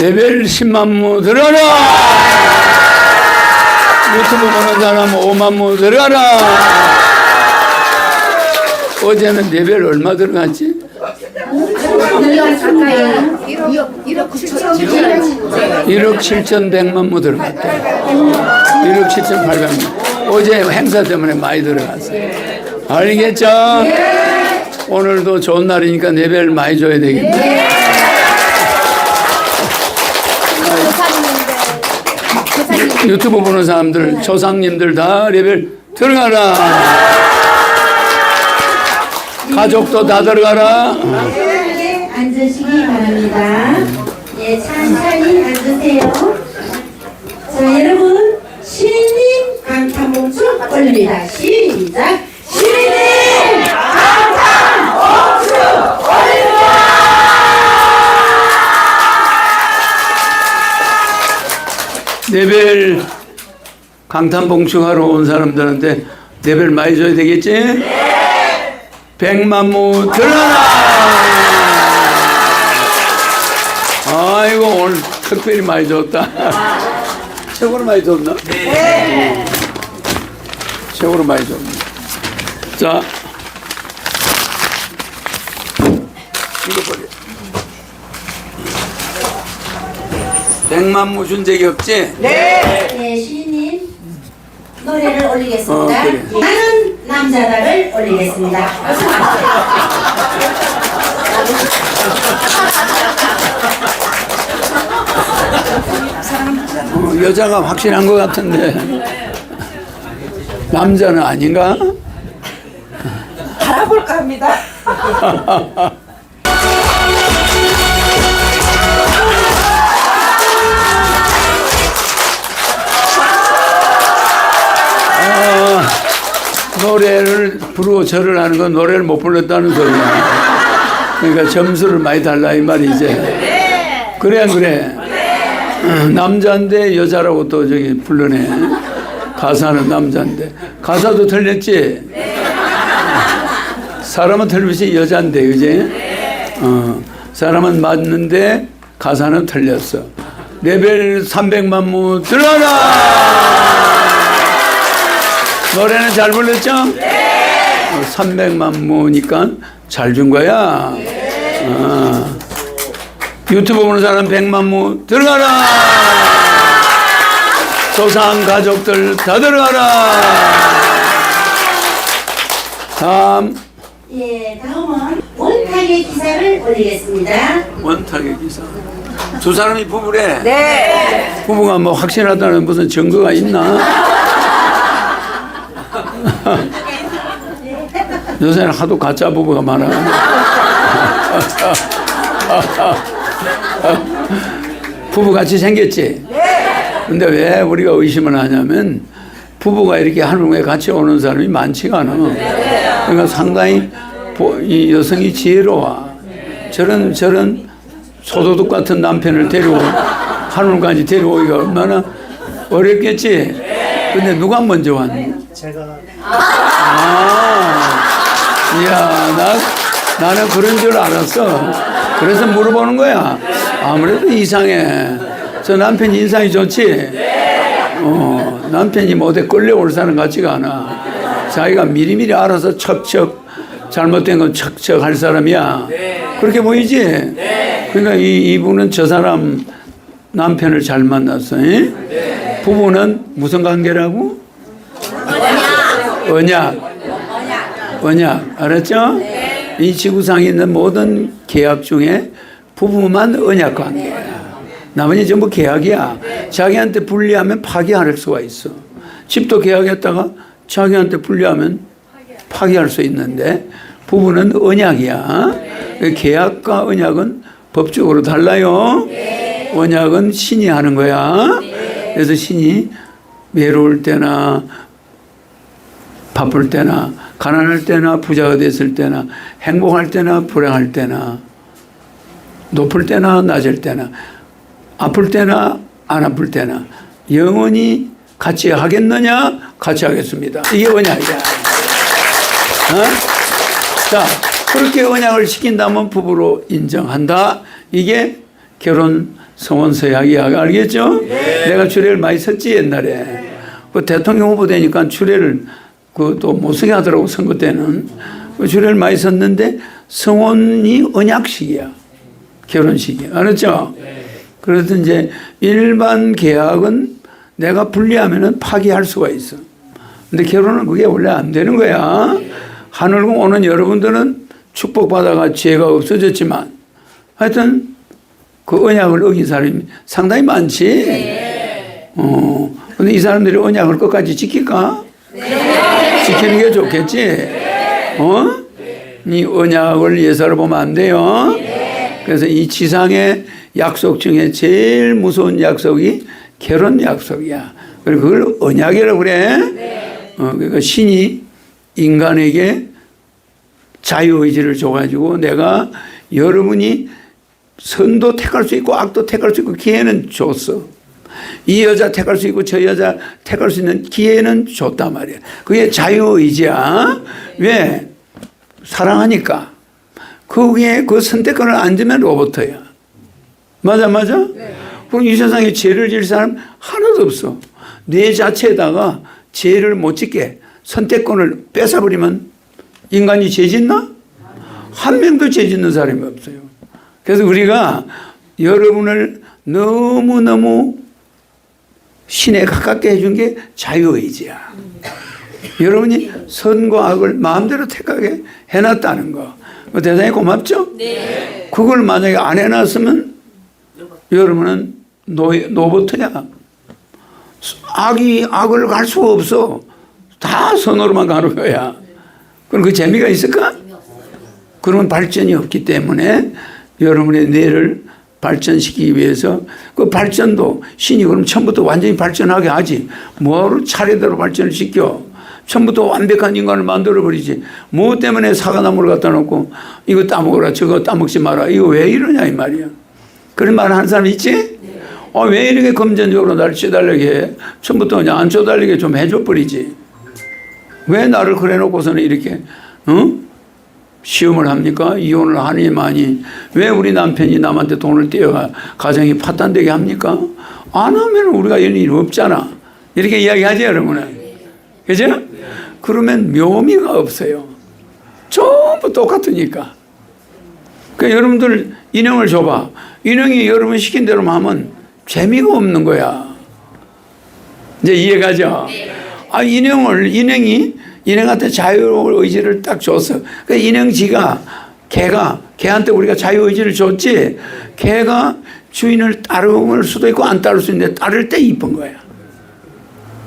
레벨 10만무 들어라. 유튜브 보는 사람 5만무 들어라. 어제는 레벨 얼마 들어갔지? 1억 7,100만무 들어갔다. 1억 7,800만. 어제 행사 때문에 많이 들어갔어요. 알겠죠? 오늘도 좋은 날이니까 레벨 많이 줘야 되겠네. 유튜브 보는 사람들, 조상님들 다 레벨 들어가라. 가족도 다 들어가라. 편하게 앉으시기 바랍니다. 예, 천천히 앉으세요. 자, 여러분, 시리님 강타봉축 올립니다. 시작! 시리님 강타봉축 올립니다! 레벨 강탄봉축하러 온 사람들한테 레벨 많이 줘야 되겠지? 네. 100만무 들어라! 아이고, 오늘 특별히 많이 줬다. 최고로 많이 줬나? 네. 최고로 많이 줬나? 자, 이거 버려. 100만무 준 적이 없지? 네, 시리님 노래를 올리겠습니다. 그래. 나는 남자다를 올리겠습니다. 여자가 확실한 것 같은데 남자는 아닌가? 알아볼까 합니다. 노래를 부르고 절을 하는 건 노래를 못 불렀다는 소리야. 그러니까 점수를 많이 달라 이 말이지. 그래 안 그래? 남자인데 여자라고 또 저기 불러내. 가사는 남자인데 가사도 틀렸지? 사람은 틀렸지 여자인데 그지? 사람은 맞는데 가사는 틀렸어. 레벨 300만무 들어라. 노래는 잘 불렀죠? 네. 300만무니까 잘 준 거야. 네. 유튜브 보는 사람 100만무 들어가라. 조상 가족들 다 들어가라. 다음. 예, 다음은 원탁의 기사를 올리겠습니다. 원탁의 기사. 두 사람이 부부래. 네. 부부가 뭐 확실하다는 무슨 증거가 있나? 요새는 하도 가짜 부부가 많아. 부부같이 생겼지? 근데 왜 우리가 의심을 하냐면 부부가 이렇게 하늘에 같이 오는 사람이 많지가 않아. 그러니까 상당히 이 여성이 지혜로워. 저런 소도둑 같은 남편을 데리고 하늘까지 데려오기가 얼마나 어렵겠지? 근데 누가 먼저 왔니? 제가 이야, 나는 그런 줄 알았어. 그래서 물어보는 거야. 아무래도 이상해. 저 남편 인상이 좋지? 남편이 뭐 어디 끌려올 사람 같지가 않아. 자기가 미리미리 알아서 척척 잘못된 건 척척 할 사람이야. 그렇게 보이지? 그러니까 이분은 저 사람 남편을 잘 만났어. 부부는 무슨 관계라고? 언약. 알았죠? 이 지구상에 있는 모든 계약 중에 부부만 언약 관계야. 나머지 전부 계약이야. 자기한테 불리하면 파기할 수가 있어. 집도 계약했다가 자기한테 불리하면 파기할 수 있는데 부부는 언약이야. 계약과 언약은 법적으로 달라요. 언약은 신이 하는 거야. 그래서 신이 외로울 때나 바쁠 때나 가난할 때나 부자가 됐을 때나 행복할 때나 불행할 때나 높을 때나 낮을 때나 아플 때나 안 아플 때나 영원히 같이 하겠느냐? 같이 하겠습니다. 이게 언약이야. 자, 그렇게 언약을 시킨다면 부부로 인정한다. 이게 결혼 성원서약이야. 알겠죠? 내가 주례를 많이 썼지 옛날에. 그 대통령 후보 되니까 주례를 그 또 못 쓰게 하더라고 선거 때는. 그 주례를 많이 썼는데 성혼이 언약식이야. 결혼식이. 알았죠? 그래서 이제 일반 계약은 내가 분리하면은 파기할 수가 있어. 근데 결혼은 그게 원래 안 되는 거야. 하늘궁 오는 여러분들은 축복받아가 죄가 없어졌지만 하여튼 그 언약을 어긴 사람이 상당히 많지. 근데 이 사람들이 언약을 끝까지 지킬까? 지키는 게 좋겠지. 이 언약을 예사를 보면 안 돼요. 그래서 이 지상의 약속 중에 제일 무서운 약속이 결혼 약속이야. 그리고 그걸 언약이라고 그래. 그러니까 신이 인간에게 자유의지를 줘가지고 내가 여러분이 선도 택할 수 있고 악도 택할 수 있고 기회는 줬어. 이 여자 택할 수 있고 저 여자 택할 수 있는 기회는 줬단 말이야. 그게 자유의지야. 왜? 사랑하니까. 거기에 그 선택권을 안 주면 로봇이야. 맞아? 그럼 이 세상에 죄를 질 사람 하나도 없어. 뇌 자체에다가 죄를 못 짓게 선택권을 뺏어버리면 인간이 죄 짓나? 한 명도 죄 짓는 사람이 없어요. 그래서 우리가 여러분을 너무너무 신에 가깝게 해준 게 자유의지야. 여러분이 선과 악을 마음대로 택하게 해놨다는 거. 대단히 고맙죠? 네. 그걸 만약에 안 해놨으면 여러분은 노버트야. 악이 악을 갈 수가 없어. 다 선으로만 가는 거야. 그럼 그 재미가 있을까? 그러면 발전이 없기 때문에 여러분의 뇌를 발전시키기 위해서 그 발전도 신이 그럼 처음부터 완전히 발전하게 하지. 뭐하러 차례대로 발전을 시켜. 처음부터 완벽한 인간을 만들어버리지. 뭐 때문에 사과나무를 갖다 놓고 이거 따먹어라 저거 따먹지 마라. 이거 왜 이러냐 이 말이야. 그런 말 하는 사람 있지? 왜 이렇게 금전적으로 나를 쳐달라게 해? 처음부터 그냥 안 쳐달라게 좀 해줘버리지. 왜 나를 그래 놓고서는 이렇게 시험을 합니까? 이혼을 하니만이. 왜 우리 남편이 남한테 돈을 떼어가 가정이 파탄되게 합니까? 안 하면 우리가 이런 일이 없잖아. 이렇게 이야기하지 여러분은. 그죠? 그러면 묘미가 없어요. 전부 똑같으니까. 그러니까 여러분들 인형을 줘봐. 인형이 여러분 시킨 대로만 하면 재미가 없는 거야. 이제 이해가죠? 인형이 인형한테 자유의지를 딱 줬어. 그 인형지가 걔한테 우리가 자유의지를 줬지. 걔가 주인을 따를 수도 있고 안 따를 수 있는데 따를 때 이쁜 거야.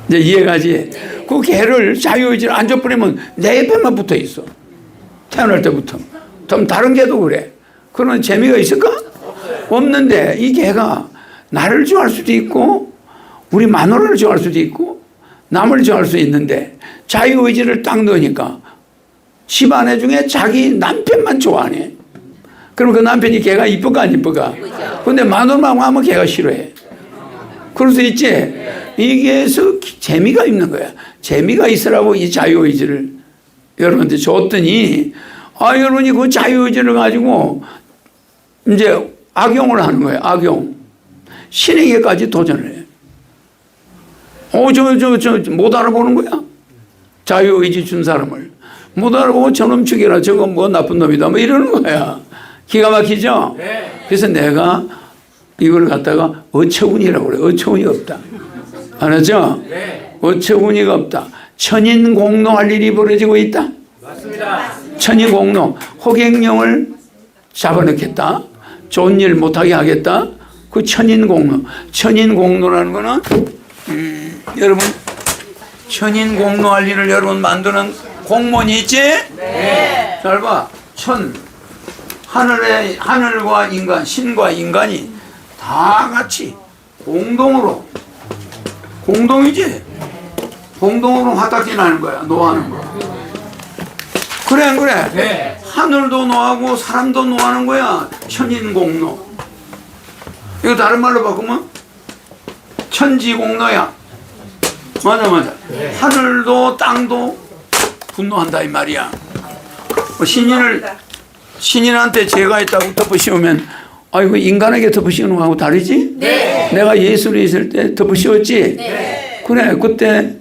이제 이해가지? 그 개를 자유의지를 안 줘버리면 내 옆에만 붙어 있어. 태어날 때부터. 그럼 다른 개도 그래. 그러면 재미가 있을까? 없는데 이 개가 나를 좋아할 수도 있고 우리 마누라를 좋아할 수도 있고 남을 좋아할 수 있는데 자유의지를 딱 넣으니까 집 아내 중에 자기 남편만 좋아하네. 그럼 그 남편이 걔가 이쁠까 안 이쁠까? 근데 마누라만 하면 걔가 싫어해. 그럴 수 있지? 이게서 재미가 있는 거야. 재미가 있으라고 이 자유의지를 여러분한테 줬더니 여러분이 그 자유의지를 가지고 이제 악용을 하는 거예요. 악용. 신에게까지 도전을 해. 못 알아보는 거야. 자유의지 준 사람을. 못 알아보고 저놈 죽여라. 저거 뭐 나쁜 놈이다. 뭐 이러는 거야. 기가 막히죠? 그래서 내가 이걸 갖다가 어처구니라고 그래. 어처구니 없다. 알았죠? 어처구니가 없다. 천인공노할 일이 벌어지고 있다. 맞습니다. 천인공노. 호갱령을 잡아넣겠다. 좋은 일 못하게 하겠다. 그 천인공노. 천인공노라는 거는 여러분 천인공노할 일을 여러분 만드는 공무원이 있지? 네. 잘 봐. 하늘과 인간, 신과 인간이 다 같이 공동으로 공동이지? 공동으로 화딱지 나는 거야. 노하는 거. 그래 안 그래? 네. 하늘도 노하고 사람도 노하는 거야. 천인공노. 이거 다른 말로 바꾸면 천지공노야. 맞아. 네. 하늘도 땅도 분노한다 이 말이야. 신인한테 죄가 있다고 덮어씌우면 아이고, 인간에게 덮으시는 거하고 다르지? 네. 내가 예수로 있을 때 덮으시었지? 네. 그래, 그때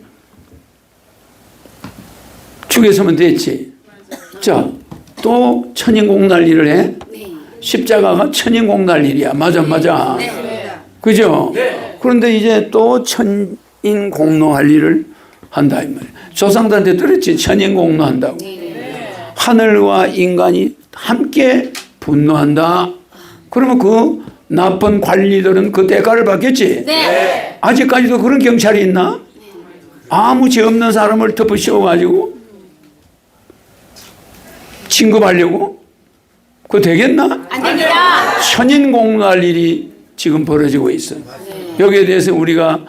죽였으면 됐지. 자, 또 천인공날리를 해? 네. 십자가가 천인공날리야. 맞아, 맞아. 네. 그죠? 그런데 이제 또 천인공노할 일을 한다 이 말이야. 조상들한테 들었지? 천인공노한다고. 하늘과 인간이 함께 분노한다. 그러면 그 나쁜 관리들은 그 대가를 받겠지? 네. 아직까지도 그런 경찰이 있나? 아무 죄 없는 사람을 덮어씌워가지고 진급하려고? 그거 되겠나? 안 됩니다. 천인공노할 일이 지금 벌어지고 있어. 여기에 대해서 우리가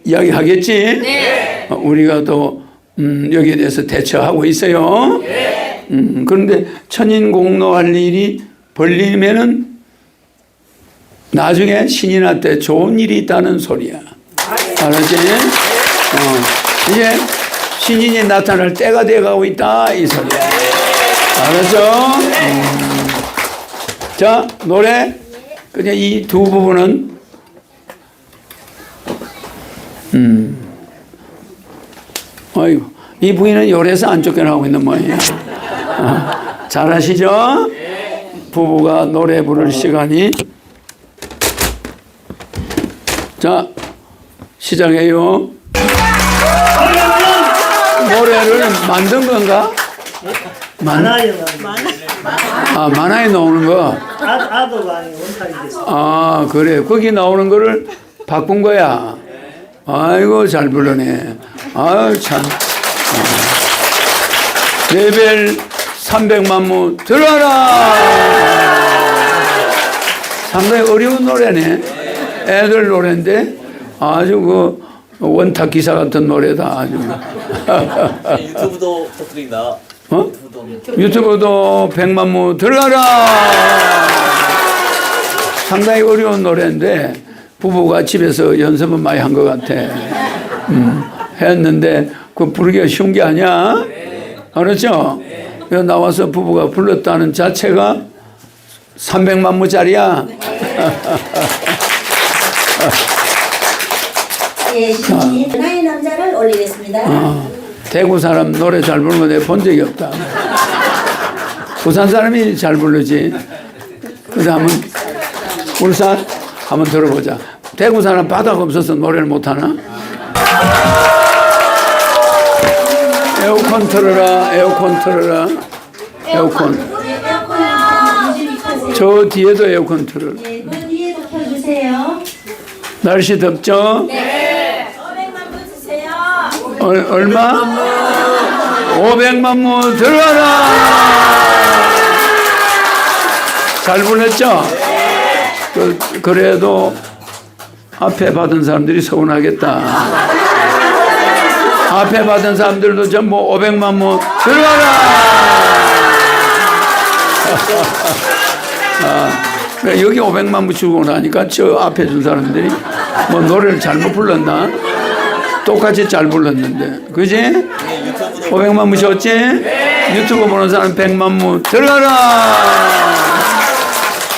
이야기하겠지? 네. 우리가 또 여기에 대해서 대처하고 있어요. 그런데 천인공노할 일이 벌리면은 나중에 신이나 때 좋은 일이 있다는 소리야. 알았지? 이제 신인이 나타날 때가 돼가고 있다 이 소리야. 알았죠? 자, 노래. 그냥 이 두 부분은 아이고, 이 부인은 열에서 안 쫓겨나고 있는 모양이야. 잘하시죠? 부부가 노래 부를 시간이. 자, 시작해요. 노래를 만든 건가? 만화요. 아, 만화에 나오는 거. 아도가 아니고 원탁이 됐어. 아, 그래. 거기 나오는 거를 바꾼 거야. 아이고, 잘 불러네. 아유, 참. 레벨 300만 무 들어라! 상당히 어려운 노래네. 애들 노래인데 아주 그 원탁 기사 같은 노래다. 아주. 유튜브도 부탁드립니다. 어? 유튜브도 100만 무 들어가라! 상당히 어려운 노래인데 부부가 집에서 연습은 많이 한 것 같아. 했는데 그 부르기가 쉬운 게 아니야. 알았죠? 여기 나와서 부부가 불렀다는 자체가 300만 무짜리야. 예, 신인님 나의 남자를 올리겠습니다. 대구 사람 노래 잘 부르는 거 내가 본 적이 없다. 부산 사람이 잘 부르지. 그래서 한번 울산 한번 들어보자. 대구 사람 바다가 없어서 노래를 못하나? 에어컨 틀어라. 에어컨 틀어라. 에어컨. 저 뒤에도 에어컨 틀어라. 예, 그 뒤에도 펴주세요. 날씨 덥죠? 네. 500만 분 주세요. 얼마? 500만 무 들어가라! 잘 불렀죠? 그래도 앞에 받은 사람들이 서운하겠다. 앞에 받은 사람들도 전부 500만 무 들어가라! 그래, 여기 500만 무 주고 나니까 저 앞에 준 사람들이 뭐 노래를 잘못 불렀나? 똑같이 잘 불렀는데, 그지? 500만 무 셨지? 유튜브 보는 사람 100만 무 들어가라!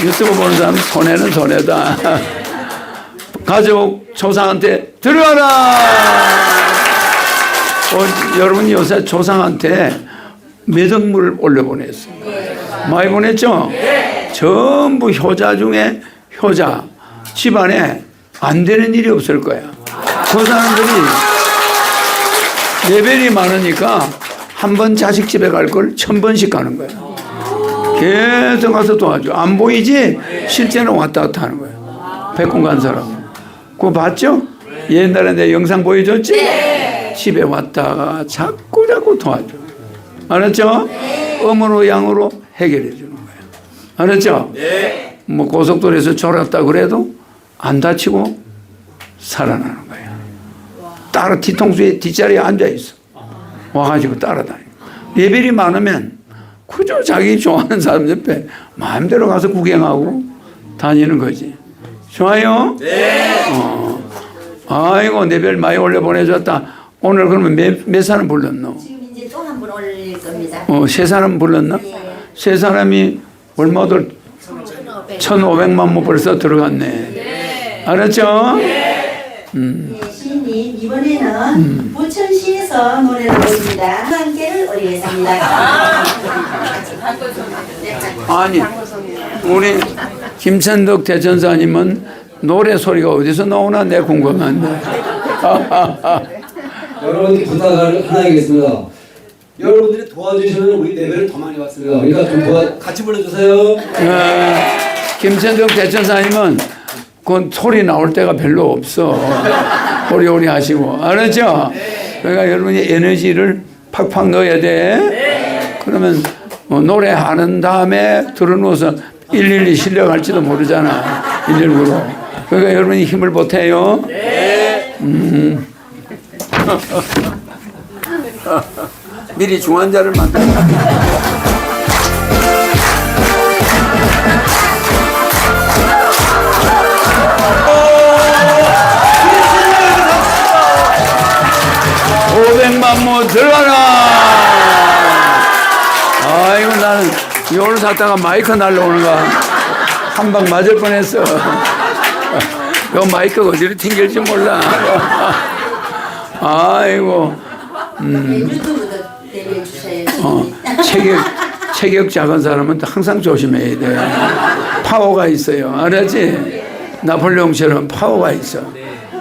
유튜브 보는 사람 손해는 손해다. 가족 조상한테 들어가라! 여러분 요새 조상한테 몇 억물을 올려보냈어. 많이 보냈죠? 전부 효자 중에 효자. 집안에 안 되는 일이 없을 거야. 그 사람들이 레벨이 많으니까 한 번 자식 집에 갈 걸 1000번씩 가는 거야. 계속 가서 도와줘. 안 보이지? 실제는 왔다 갔다 하는 거야. 백군 간 사람. 그거 봤죠? 옛날에 내 영상 보여줬지? 집에 왔다가 자꾸 도와줘. 알았죠? 음으로 양으로 해결해 주는 거야. 알았죠? 뭐 고속도로에서 졸았다 그래도 안 다치고 살아나는 거야. 따라 뒤통수에 뒷자리에 앉아있어. 와가지고 따라다니고. 레벨이 많으면 그저 자기 좋아하는 사람 옆에 마음대로 가서 구경하고 다니는 거지. 좋아요? 네. 아이고, 레벨 많이 올려 보내줬다. 오늘 그러면 몇 사람 불렀노? 지금 이제 또 한 번 올릴 겁니다. 세 사람 불렀나? 세 사람이 얼마들? 1,500만 모 벌써 들어갔네. 알았죠? 네, 시인님 이번에는 부천시에서 노래를 부릅니다. 함께를 올리겠습니다. 아니, 우리 김천덕 대천사님은 노래 소리가 어디서 나오나 내 궁금한데. 여러분께 부탁을 하나 하겠습니다. 여러분들이 도와주시면 우리 레벨을 더 많이 받습니다. 그러니까 좀 같이 불러주세요. 김천덕 대천사님은 그 소리 나올 때가 별로 없어. 오리오리 하시고. 알았죠? 그러니까 여러분이 에너지를 팍팍 넣어야 돼. 그러면 노래하는 다음에 들어누워서 112 실려갈지도 모르잖아. 119로. 그러니까 여러분이 힘을 보태요. 미리 중환자를 만들어. 모 들어가라. 아이고 나는 이걸 샀다가 마이크 날라오는가 한 방 맞을 뻔했어. 요 마이크가 어디로 튕길지 몰라. 아이고 유튜브도 데뷔해 주셔야지. 체격 작은 사람은 항상 조심해야 돼. 파워가 있어요. 알았지? 나폴레옹처럼 파워가 있어.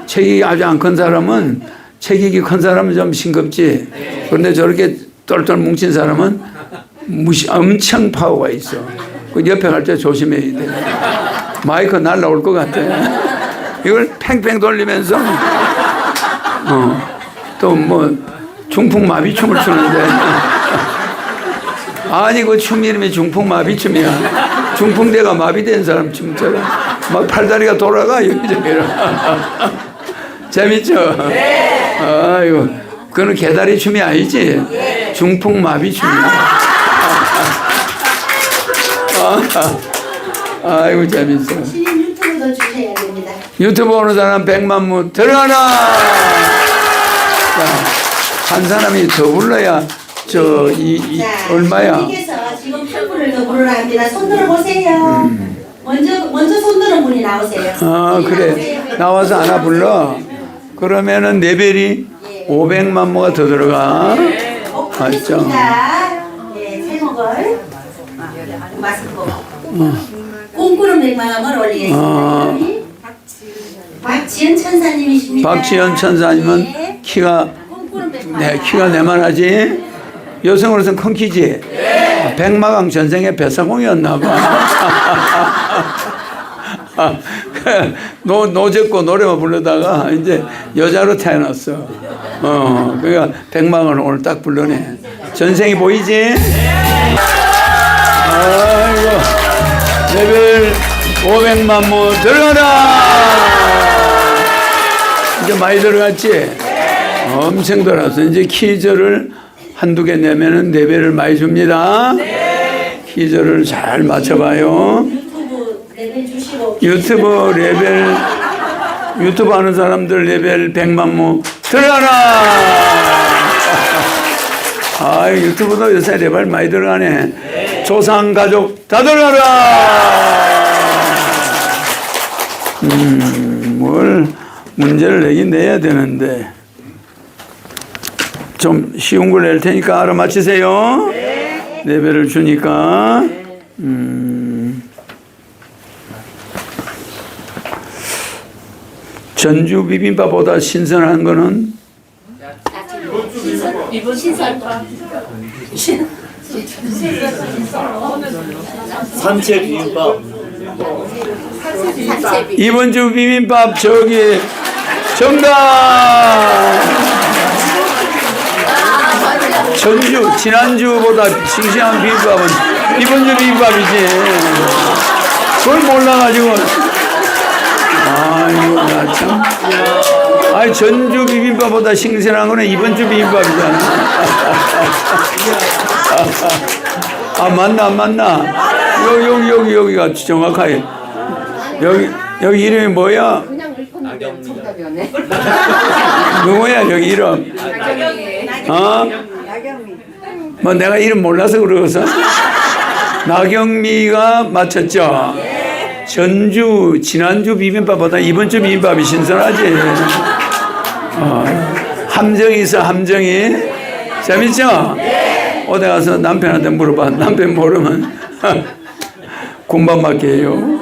체격이 아주 안 큰 사람은 체격이 큰 사람은 좀 싱겁지. 그런데 저렇게 똘똘 뭉친 사람은 엄청 파워가 있어. 그 옆에 갈 때 조심해야 돼. 마이크 날라올 것 같아. 이걸 팽팽 돌리면서 또 뭐 중풍마비춤을 추는데 아니 그 춤 이름이 중풍마비춤이야. 중풍대가 마비된 사람 춤처럼 막 팔다리가 돌아가 여기저기로. 재밌죠? 네. 아이고 그거는 개다리 춤이 아니지. 네. 중풍마비춤이야. 아이고 재밌어. 신인 유튜브도 주셔야 됩니다. 유튜브 오는 사람 100만 무 들어가라. 자, 한 사람이 더 불러야 얼마야? 신님께서 지금 팝을 더 부르라 합니다. 손 들어보세요. 먼저 손 들은 분이 나오세요. 아 그래 나와서 하나 불러. 그러면은 레벨이 500만 모가 더 들어가. 맞죠? 네, 제목을 마스크 꿈꾸는 100만원을 올리겠습니다. 박지연 천사님이십니다. 박지연 천사님은 키가 키가 내만하지. 여성으로서는 큰 키지. 백마강 전생에 배사공이었나 봐. 노졌고 노래만 부르다가 이제 여자로 태어났어. 그러니까 백마강을 오늘 딱 불러내. 전생이 보이지? 아이고 레벨 500만 모 들어가라. 이제 많이 들어갔지? 엄청 들어갔어. 이제 키저를 한두 개 내면은 레벨을 많이 줍니다. 키저를 잘 맞춰봐요. 유튜브 레벨 유튜브 하는 사람들 레벨 100만 모 들어가라. 아 유튜브도 요새 레벨 많이 들어가네. 조상 가족 다 들어가라. 뭘 문제를 내긴 내야 되는데 좀 쉬운 걸 낼 테니까 알아맞히세요. 레벨을 주니까. 전주 비빔밥보다 신선한 거는 산채 비빔밥. 이번 주 비빔밥 저기 정답. 전주 지난주보다 싱싱한 비빔밥은 이번 주 비빔밥이지. 그걸 몰라가지고 아이고 나 참. 아니 전주 비빔밥보다 싱싱한 거는 이번 주 비빔밥이잖아. 아 맞나 안 맞나? 여기가 정확하게 여기 이름이 뭐야? 누구야 여기 이름? 뭐 내가 이름 몰라서 그러고서 나경미가 맞췄죠? 지난주 비빔밥보다 이번 주 비빔밥이 신선하지. 함정이 있어, 함정이. 재밌죠? 어디 가서 남편한테 물어봐. 남편 모르면 군밤 맞게 해요.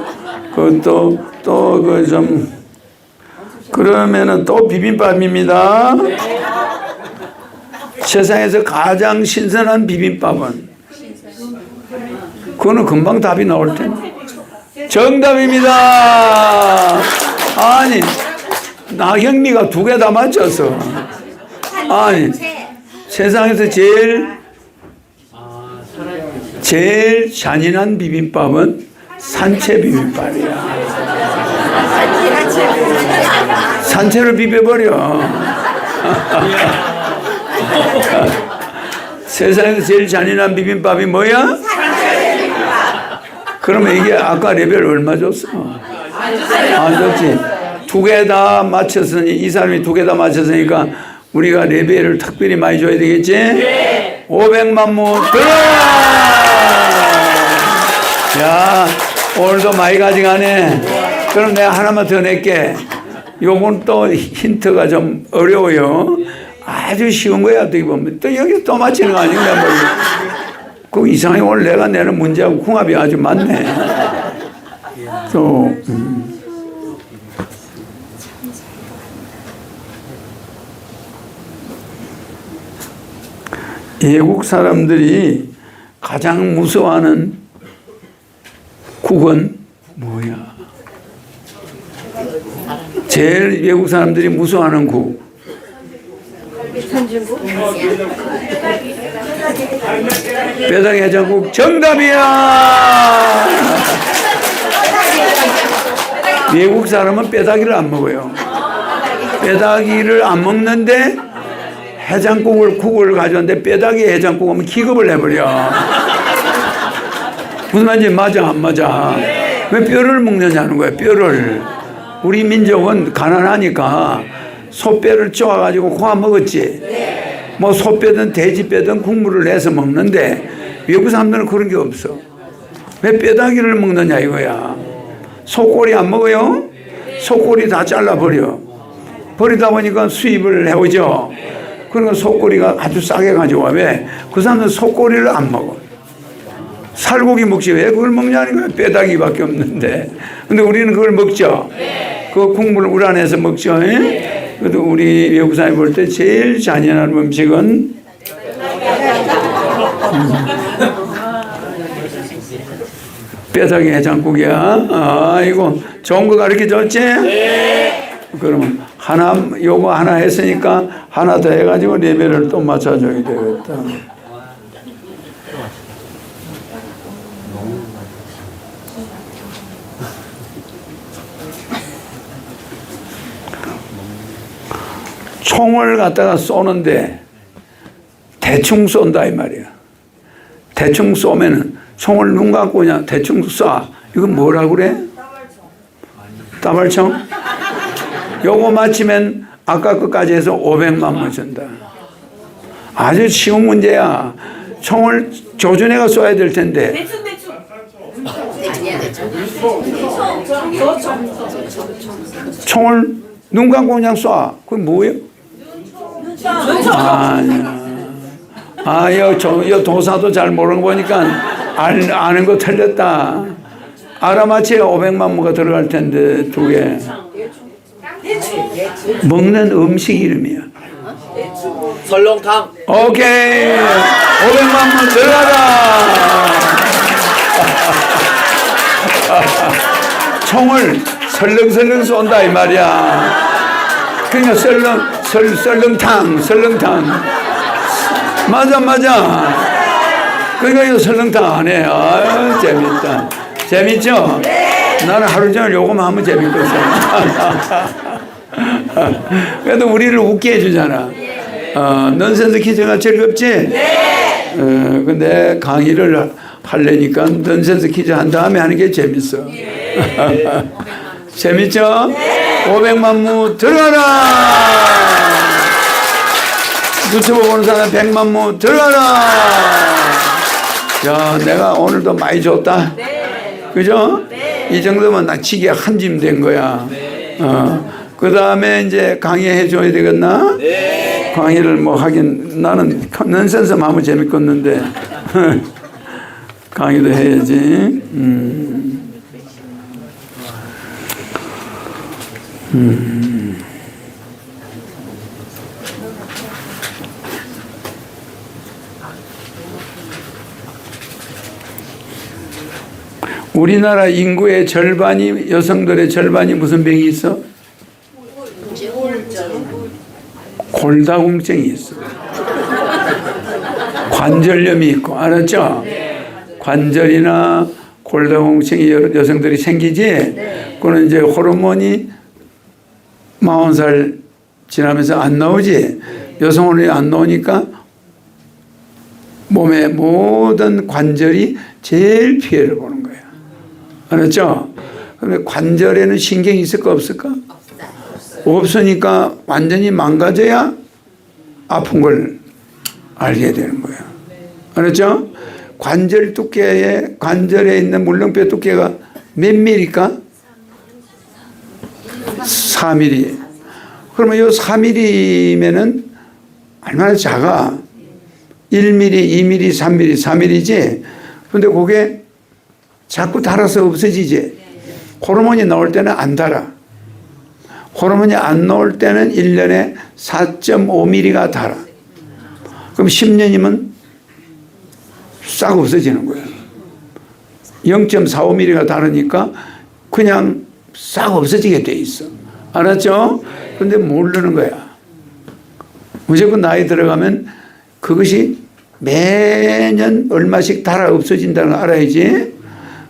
그러면은 또 비빔밥입니다. 세상에서 가장 신선한 비빔밥은? 그거는 금방 답이 나올 텐데. 정답입니다. 아니, 나경미가 2개 다 맞췄어. 아니, 세상에서 제일 잔인한 비빔밥은 산채 비빔밥이야. 산채를 비벼버려. 세상에서 제일 잔인한 비빔밥이 뭐야? 그러면 이게 아까 레벨 얼마 줬어? 안 줬지. 2개 다 맞췄으니, 이 사람이 2개 다 맞췄으니까 우리가 레벨을 특별히 많이 줘야 되겠지? 500만 무 들어라! 야, 오늘도 많이 가져가네. 그럼 내가 하나만 더 낼게. 요건 또 힌트가 좀 어려워요. 아주 쉬운 거야, 어떻게 보면. 또 여기 또 맞히는 거 아닌가, 뭐. 그 이상하게 오늘 내가 내는 문제하고 궁합이 아주 많네. 또, 외국 사람들이 가장 무서워하는 국은 뭐야? 제일 외국 사람들이 무서워하는 국. 뼈다귀 해장국 정답이야. 외국 사람은 뼈다귀를 안 먹어요. 뼈다귀를 안 먹는데 국을 가져왔는데 뼈다귀 해장국 하면 기겁을 해버려. 무슨 말인지 맞아 안 맞아? 왜 뼈를 먹느냐는 거야. 뼈를. 우리 민족은 가난하니까 소뼈를 쪼아가지고 고아 먹었지. 뭐 소뼈든 돼지뼈든 국물을 내서 먹는데 외국 사람들은 그런 게 없어. 왜 뼈다귀를 먹느냐 이거야. 속꼬리 안 먹어요? 속꼬리 다 잘라버려. 버리다 보니까 수입을 해오죠. 그러니까 속꼬리가 아주 싸게 가져와. 왜? 그 사람들은 속꼬리를 안 먹어. 살고기 먹지 왜 그걸 먹냐는 거야. 뼈다귀밖에 없는데. 근데 우리는 그걸 먹죠. 그 국물을 우려내서 먹죠. 그래도 우리 외국 사람이 볼 때 제일 잔인한 음식은 뼈다귀 해장국이야. 아이고 좋은 거 가르쳐줬지? 그러면 요거 하나 했으니까 하나 더 해가지고 레벨을 또 맞춰줘야 되겠다. 총을 갖다가 쏘는데 대충 쏜다 이 말이야. 대충 쏘면은 총을 눈 감고 그냥 대충 쏴. 이건 뭐라 그래? 따발총? 요거 맞히면 아까 끝까지 해서 500만 원 준다. 아주 쉬운 문제야. 총을 조준해가 쏴야 될 텐데. 총을 눈 감고 그냥 쏴. 그건 뭐예요? 아니야. 요 도사도 잘 모르는 거 보니까 아는 거 틀렸다. 알아맞혀야 500만 무가 들어갈 텐데 2개. 먹는 음식 이름이야. 설렁탕. 오케이. 500만 무 들어가라. 총을 설렁설렁 쏜다 이 말이야. 그러니까 설렁탕. 맞아. 그러니까 이거 설렁탕 안 해. 아유, 재밌다. 재밌죠? 나는 하루 종일 요거만 하면 재밌거든. 그래도 우리를 웃게 해주잖아. 넌센스 퀴즈가 즐겁지? 근데 강의를 하려니까 넌센스 퀴즈 한 다음에 하는 게 재밌어. 재밌죠? 500만 무 들어가라! 유튜브 보는 사람 100만 무 들어가라! 야, 내가 오늘도 많이 줬다. 그죠? 이 정도면 낙치기 한 짐 된 거야. 그 다음에 이제 강의해 줘야 되겠나? 강의를 뭐 하긴 나는 넌센스 마음은 재밌겠는데 강의도 해야지. 우리나라 인구의 절반이 여성들의 절반이 무슨 병이 있어? 골다공증이 있어. 관절염이 있고 알았죠? 관절이나 골다공증이 여성들이 생기지. 그거는 이제 호르몬이 40살 지나면서 안 나오지. 여성 호르몬이 안 나오니까 몸의 모든 관절이 제일 피해를 보는 거야. 알았죠? 그런데 관절에는 신경이 있을까 없을까? 없으니까 완전히 망가져야 아픈 걸 알게 되는 거야. 알았죠? 관절 두께에, 관절에 있는 물렁뼈 두께가 몇 밀리일까? 4mm. 그러면 요 4mm면은 얼마나 작아? 1mm, 2mm, 3mm, 4mm지? 근데 그게 자꾸 닳아서 없어지지? 호르몬이 나올 때는 안 닳아. 호르몬이 안 나올 때는 1년에 4.5mm가 닳아. 그럼 10년이면 싹 없어지는 거야. 0.45mm가 다르니까 그냥 싹 없어지게 돼 있어. 알았죠? 근데 모르는 거야. 무조건 나이 들어가면 그것이 매년 얼마씩 달아 없어진다는 걸 알아야지.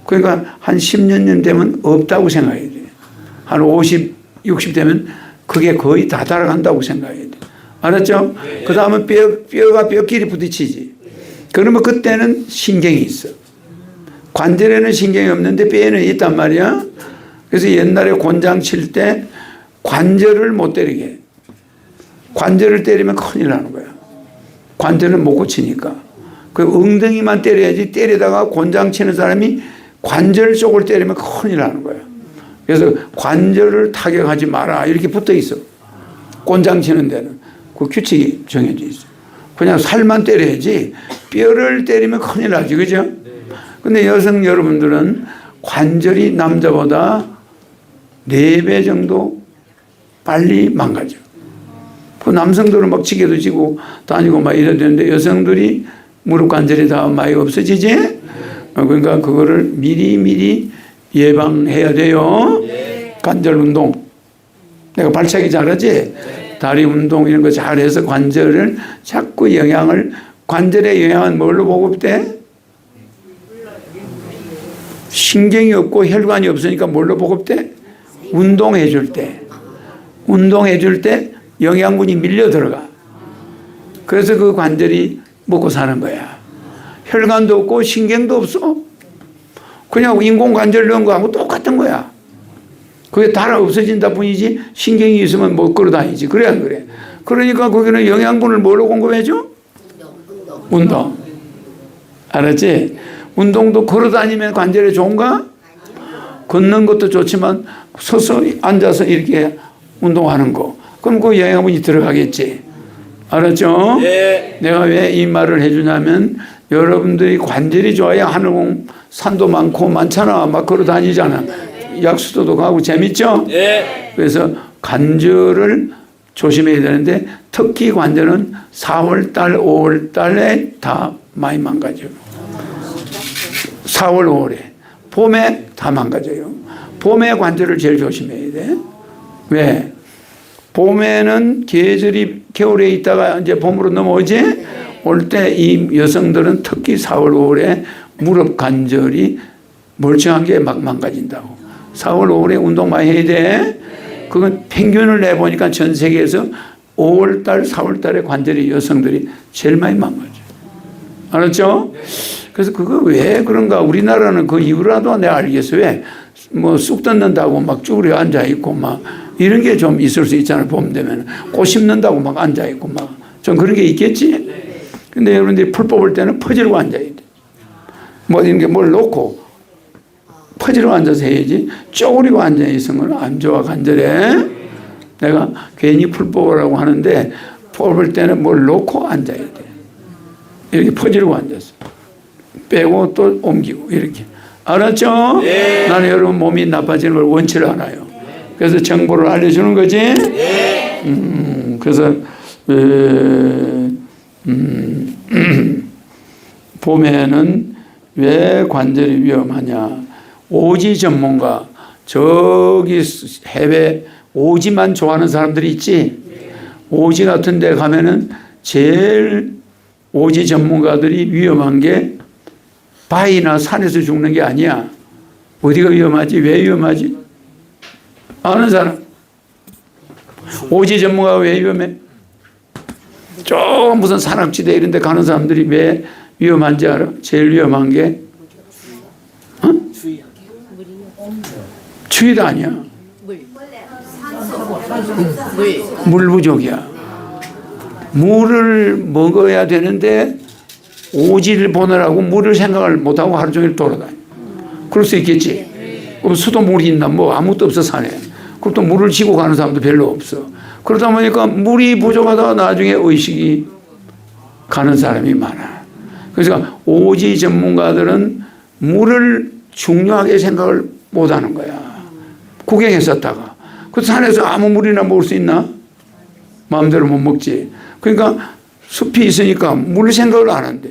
그러니까 한 10년 되면 없다고 생각해야 돼. 한 50, 60 되면 그게 거의 다 달아간다고 생각해야 돼. 알았죠? 그 다음은 뼈가 뼈끼리 부딪히지. 그러면 그때는 신경이 있어. 관절에는 신경이 없는데 뼈에는 있단 말이야. 그래서 옛날에 곤장 칠 때 관절을 못 때리게 해. 관절을 때리면 큰일 나는 거야. 관절은 못 고치니까. 그 엉덩이만 때려야지. 때리다가 곤장 치는 사람이 관절 쪽을 때리면 큰일 나는 거야. 그래서 관절을 타격하지 마라 이렇게 붙어 있어. 곤장 치는 데는 그 규칙이 정해져 있어. 그냥 살만 때려야지 뼈를 때리면 큰일 나지, 그죠? 근데 여성 여러분들은 관절이 남자보다 4배 정도 빨리 망가져. 그 남성들은 막 지게도 지고 다니고 막 이래야 되는데 여성들이 무릎 관절이 다 많이 없어지지? 그러니까 그거를 미리 예방해야 돼요. 관절 운동. 내가 발차기 잘하지? 다리 운동 이런 거 잘해서 관절을 자꾸 관절의 영향은 뭘로 보급돼? 신경이 없고 혈관이 없으니까 뭘로 보급돼? 운동해 줄 때. 운동해 줄 때 영양분이 밀려 들어가. 그래서 그 관절이 먹고 사는 거야. 혈관도 없고 신경도 없어. 그냥 인공관절 넣은 거하고 똑같은 거야. 그게 달아 없어진다 뿐이지 신경이 있으면 못 걸어다니지. 그래 안 그래? 그러니까 거기는 영양분을 뭘로 공급해줘? 운동. 알았지? 운동도 걸어다니면 관절에 좋은가? 걷는 것도 좋지만 서서 앉아서 이렇게 운동하는 거. 그럼 그 영양분이 들어가겠지. 알았죠? 네. 내가 왜 이 말을 해주냐면 여러분들이 관절이 좋아야 하늘공 산도 많고 많잖아. 막 걸어 다니잖아. 약수도도 가고 재밌죠? 네. 그래서 관절을 조심해야 되는데 특히 관절은 4월달, 5월달에 다 많이 망가져요. 4월, 5월에. 봄에 다 망가져요. 봄에 관절을 제일 조심해야 돼. 왜? 봄에는 계절이 겨울에 있다가 이제 봄으로 넘어오지? 올 때 이 여성들은 특히 4월, 5월에 무릎 관절이 멀쩡한 게 막 망가진다고. 4월, 5월에 운동 많이 해야 돼. 그건 평균을 내보니까 전 세계에서 5월달, 4월달에 관절이 여성들이 제일 많이 망가져. 알았죠? 그래서 그거 왜 그런가? 우리나라는 그 이유라도 내가 알겠어. 왜? 뭐 쑥 뜯는다고 막 쭈그려 앉아있고 막 이런 게 좀 있을 수 있잖아요. 봄 되면. 꽃 심는다고 막 앉아있고 막. 좀 그런 게 있겠지? 근데 여러분들이 풀 뽑을 때는 퍼지르고 앉아야 돼. 뭐 이런 게 뭘 놓고 퍼지러 앉아서 해야지 쪼그리고 앉아 있으면 안 좋아. 관절에. 내가 괜히 풀 뽑으라고 하는데 뽑을 때는 뭘 놓고 앉아야 돼. 이렇게 퍼지르고 앉았어. 빼고 또 옮기고 이렇게. 알았죠? 네. 나는 여러분 몸이 나빠지는 걸 원치를 않아요. 그래서 정보를 알려주는 거지. 네. 그래서 봄에는 왜 관절이 위험하냐. 오지 전문가, 저기 해외 오지만 좋아하는 사람들이 있지. 오지 같은 데 가면은 제일 오지 전문가들이 위험한 게 바위나 산에서 죽는 게 아니야. 어디가 위험하지? 왜 위험하지? 아는 사람? 오지 전문가가 왜 위험해? 저 무슨 산악지대 이런 데 가는 사람들이 왜 위험한지 알아? 제일 위험한 게 추위도 아니야. 물 부족이야. 물을 먹어야 되는데 오지를 보느라고 물을 생각을 못하고 하루 종일 돌아다녀. 그럴 수 있겠지. 그럼 수도물이 있나? 뭐 아무것도 없어 산에. 그럼 또 물을 지고 가는 사람도 별로 없어. 그러다 보니까 물이 부족하다가 나중에 의식이 가는 사람이 많아. 그래서 오지 전문가들은 물을 중요하게 생각을 못하는 거야. 구경했었다가 그 산에서 아무 물이나 먹을 수 있나? 마음대로 못 먹지. 그러니까 숲이 있으니까 물 생각을 안 한대.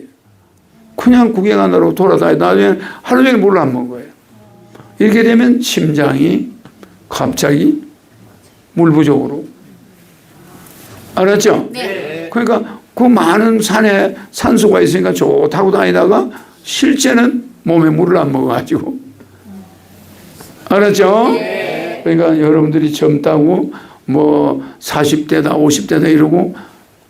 그냥 구경하느라고 돌아다니 나중에 하루 종일 물을 안 먹은 거예요. 이렇게 되면 심장이 갑자기 물 부족으로. 알았죠? 네. 그러니까 그 많은 산에 산소가 있으니까 좋다고 다니다가 실제는 몸에 물을 안 먹어가지고. 알았죠? 네. 그러니까 여러분들이 젊다고 뭐 40대다 50대다 이러고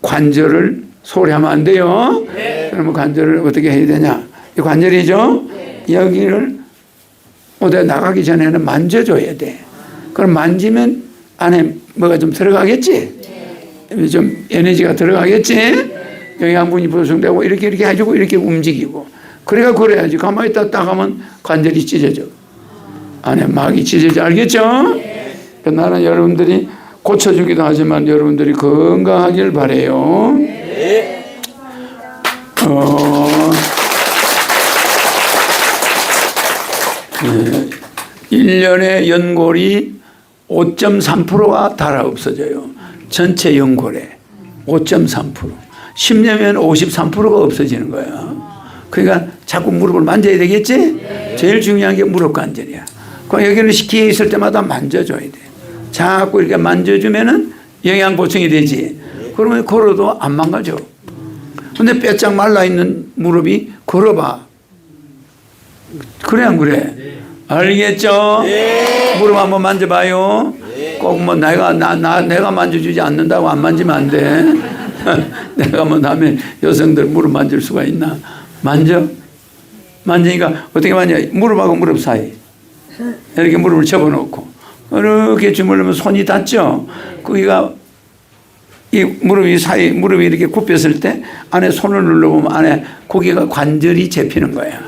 관절을 소홀히 하면 안 돼요. 네. 그러면 관절을 어떻게 해야 되냐? 이 관절이죠? 네. 여기를 어디 나가기 전에는 만져줘야 돼. 그럼 만지면 안에 뭐가 좀 들어가겠지? 네. 좀 에너지가 들어가겠지? 네. 영양분이 보충되고 이렇게 해주고 이렇게 움직이고. 그래가 그래야지. 가만히 있다 하면 관절이 찢어져. 안에 막이 찢어져. 알겠죠? 네. 나는 여러분들이 고쳐주기도 하지만 여러분들이 건강하길 바래요. 네. 1년에 연골이 5.3%가 달아 없어져요. 전체 연골에 5.3%. 10년이면 53%가 없어지는 거야. 그러니까 자꾸 무릎을 만져야 되겠지? 제일 중요한 게 무릎 관절이야. 그럼 여기는 기회 있을 때마다 만져줘야 돼. 자꾸 이렇게 만져주면은 영양 보충이 되지. 그러면 걸어도 안 망가져. 근데 빼짝 말라있는 무릎이 걸어봐. 그래 안 그래? 알겠죠? 네. 무릎 한번 만져봐요. 네. 꼭 뭐 내가 만져주지 않는다고 안 만지면 안 돼. 내가 뭐 다음에 여성들 무릎 만질 수가 있나? 만지니까 어떻게 만져? 무릎하고 무릎 사이 이렇게 무릎을 접어놓고 이렇게 주물르면 손이 닿죠? 거기가 이 무릎이 무릎이 이렇게 굽혔을 때 안에 손을 눌러보면 안에 거기가 관절이 잡히는 거야.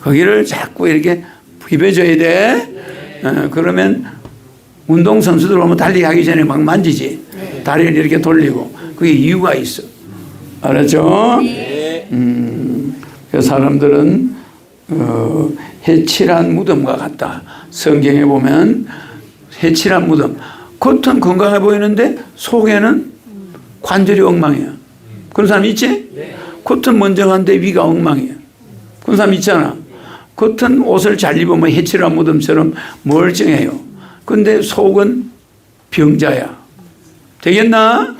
거기를 자꾸 이렇게 비벼줘야 돼. 그러면 운동선수들 보면 달리기 하기 전에 막 만지지. 다리를 이렇게 돌리고. 그게 이유가 있어. 알았죠? 그 사람들은 해칠한 무덤과 같다. 성경에 보면 해칠한 무덤. 겉은 건강해 보이는데 속에는 관절이 엉망이야. 그런 사람 있지? 겉은 먼저한데 위가 엉망이야. 그런 사람 있잖아. 겉은 옷을 잘 입으면 해칠한 무덤처럼 멀쩡해요. 근데 속은 병자야. 되겠나?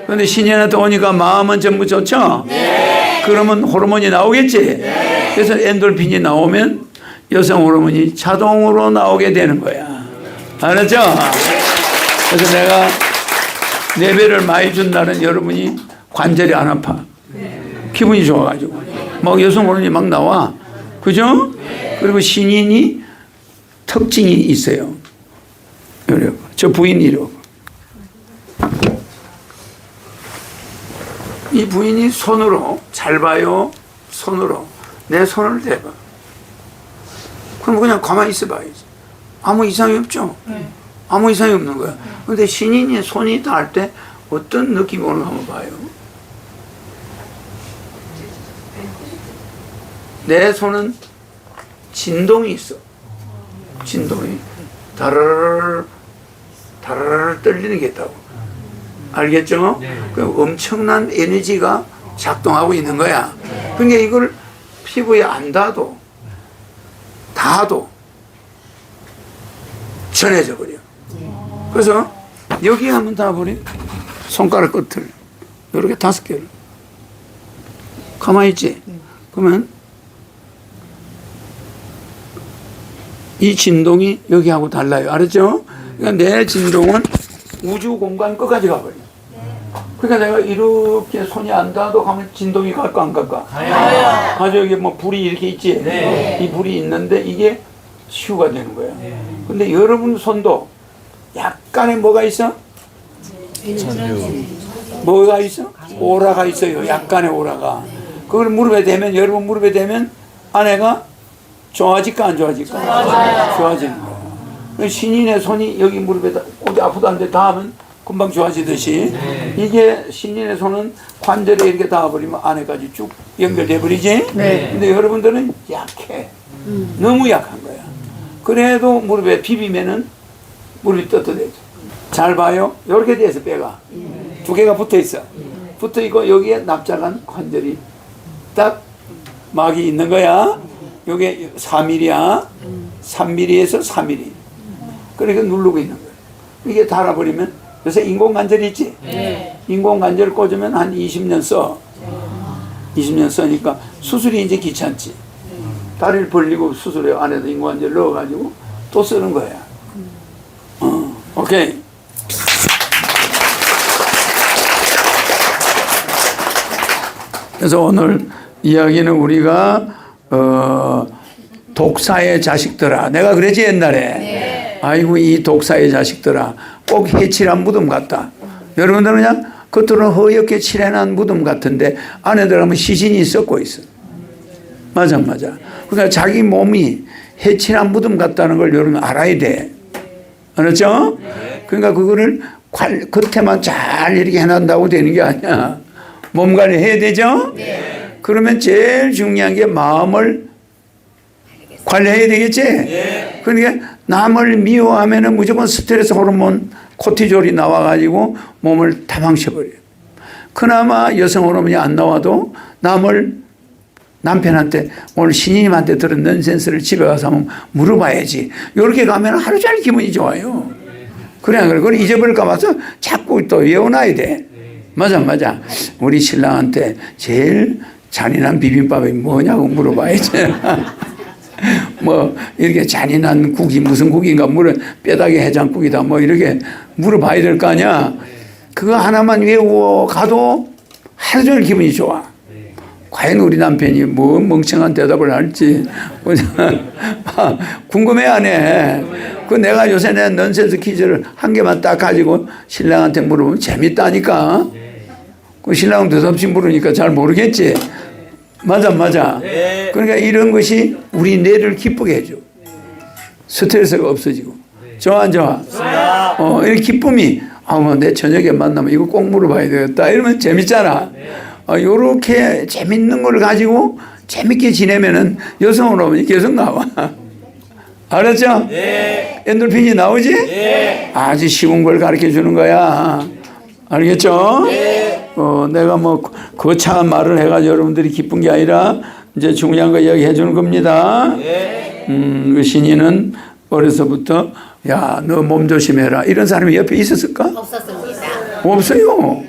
근데 신년한테 오니까 마음은 전부 좋죠? 네. 그러면 호르몬이 나오겠지? 네. 그래서 엔돌핀이 나오면 여성 호르몬이 자동으로 나오게 되는 거야. 알았죠? 그래서 내가 4배를 많이 준 날은 여러분이 관절이 안 아파. 기분이 좋아가지고. 막 여성 호르몬이 막 나와. 그죠? 그리고 신인이 특징이 있어요. 저 부인이 이러고. 이 부인이 손으로, 잘 봐요. 손으로. 내 손을 대봐. 그럼 그냥 가만히 있어봐야지. 아무 이상이 없죠? 아무 이상이 없는 거야. 근데 신인이 손이 닿을 때 어떤 느낌이 오는가 한번 봐요. 내 손은 진동이 있어. 진동이. 다르르 떨리는 게 있다고. 알겠죠? 그 엄청난 에너지가 작동하고 있는 거야. 그러니까 이걸 피부에 안 닿아도 전해져 버려. 그래서 여기 한번 닿아버려. 손가락 끝을 이렇게 5개를 가만히 있지. 그러면 이 진동이 여기하고 달라요. 알았죠? 그러니까 내 진동은 우주 공간 끝까지 가버려. 그러니까 내가 이렇게 손이 안 닿아도 가면 진동이 갈까 안 갈까? 가죠. 여기 뭐 불이 이렇게 있지. 이 불이 있는데 이게 시우가 되는 거야. 근데 여러분 손도 약간의 뭐가 있어? 뭐가 있어? 오라가 있어요. 약간의 오라가. 그걸 무릎에 대면, 여러분 무릎에 대면 아내가 좋아질까 안 좋아질까? 좋아지는 거야. 신인의 손이 여기 무릎에다 어디 아프도 안 돼 닿으면 금방 좋아지듯이 이게 신인의 손은 관절에 이렇게 닿아버리면 안에까지 쭉 연결돼 버리지. 근데 여러분들은 약해. 너무 약한 거야. 그래도 무릎에 비비면은 무릎이 떳떳해져. 잘 봐요. 이렇게 돼서 뼈가 2개가 붙어 있어. 붙어 있고 여기에 납작한 관절이 딱 막이 있는 거야. 요게 4mm야. 3mm에서 4mm. 그러니까 누르고 있는 거야. 이게 닳아버리면 요새 인공관절이 있지? 인공관절 꽂으면 한 20년 써. 20년 써니까 수술이 이제 귀찮지. 다리를 벌리고 수술해 안에다 인공관절 넣어가지고 또 쓰는 거야. 오케이. 그래서 오늘 이야기는 우리가 독사의 자식들아. 내가 그랬지 옛날에. 아이고 이 독사의 자식들아. 꼭 해칠한 무덤 같다. 여러분들은 그냥 겉으로는 허옇게 칠해난 무덤 같은데 안에 들어가면 시신이 썩고 있어. 맞아. 그러니까 자기 몸이 해칠한 무덤 같다는 걸 여러분 알아야 돼. 알았죠? 그러니까 그거를 겉에만 잘 이렇게 해난다고 되는 게 아니야. 몸 관리해야 되죠? 그러면 제일 중요한 게 마음을 관리해야 되겠지? 그러니까 남을 미워하면 무조건 스트레스 호르몬 코티졸이 나와가지고 몸을 다 망쳐버려요. 그나마 여성 호르몬이 안 나와도 남편한테 오늘 신인님한테 들은 넌센스를 집에 가서 한번 물어봐야지. 이렇게 가면 하루 종일 기분이 좋아요. 그걸 잊어버릴까 봐서 자꾸 또 외워놔야 돼. 맞아. 우리 신랑한테 제일 잔인한 비빔밥이 뭐냐고 물어봐야지. 뭐 이렇게 잔인한 국이 무슨 국인가 뼈다귀 해장국이다 뭐 이렇게 물어봐야 될 거 아니야. 그거 하나만 외우고 가도 하루 종일 기분이 좋아. 과연 우리 남편이 뭐 멍청한 대답을 할지 궁금해하네. 그 내가 요새 내 넌센스 퀴즈를 한 개만 딱 가지고 신랑한테 물어보면 재밌다니까. 그 신랑은 더없이 물으니까 잘 모르겠지. 맞아. 그러니까 이런 것이 우리 뇌를 기쁘게 해줘. 스트레스가 없어지고. 좋아 안 좋아? 이 기쁨이 내 저녁에 만나면 이거 꼭 물어봐야 되겠다. 이러면 재밌잖아. 요렇게 재밌는 걸 가지고 재밌게 지내면은 여성 호르몬이 계속 나와. 알았죠? 엔돌핀이 나오지? 아주 쉬운 걸 가르쳐 주는 거야. 알겠죠? 내가 뭐 거창한 말을 해가지고 여러분들이 기쁜 게 아니라 이제 중요한 거 이야기해 주는 겁니다. 그 신인은 어려서부터 야, 너 몸 조심해라. 이런 사람이 옆에 있었을까? 없었습니다. 없어요.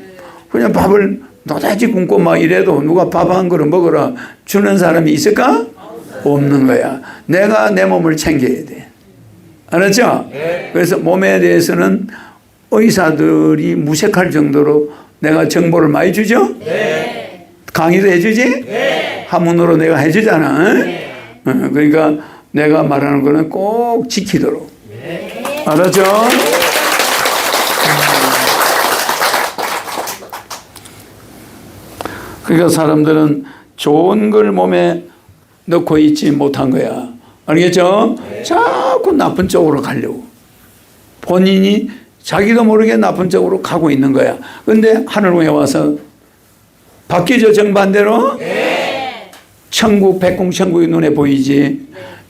그냥 밥을 도다지 굶고 막 이래도 누가 밥 한 그릇 먹으라 주는 사람이 있을까? 없는 거야. 내가 내 몸을 챙겨야 돼. 알았죠? 그래서 몸에 대해서는 의사들이 무색할 정도로 내가 정보를 많이 주죠? 강의도 해주지? 한문으로 내가 해주잖아. 그러니까 내가 말하는 거는 꼭 지키도록. 알았죠? 그러니까 사람들은 좋은 걸 몸에 넣고 있지 못한 거야. 알겠죠? 자꾸 나쁜 쪽으로 가려고. 본인이 자기도 모르게 나쁜 쪽으로 가고 있는 거야. 근데 하늘궁에 와서 바뀌죠, 정반대로? 네. 천국, 백궁천국이 눈에 보이지.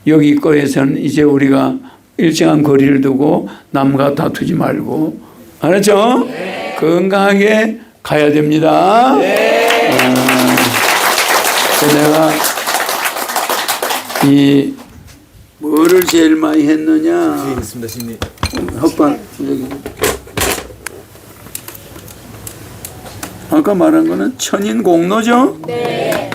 여기 거에서는 이제 우리가 일정한 거리를 두고 남과 다투지 말고, 알았죠? 네. 건강하게 가야 됩니다. 네. 내가 이 뭐를 제일 많이 했느냐? 있습니다, 신님. 헛반 여기. 아까 말한 거는 천인공로죠? 네.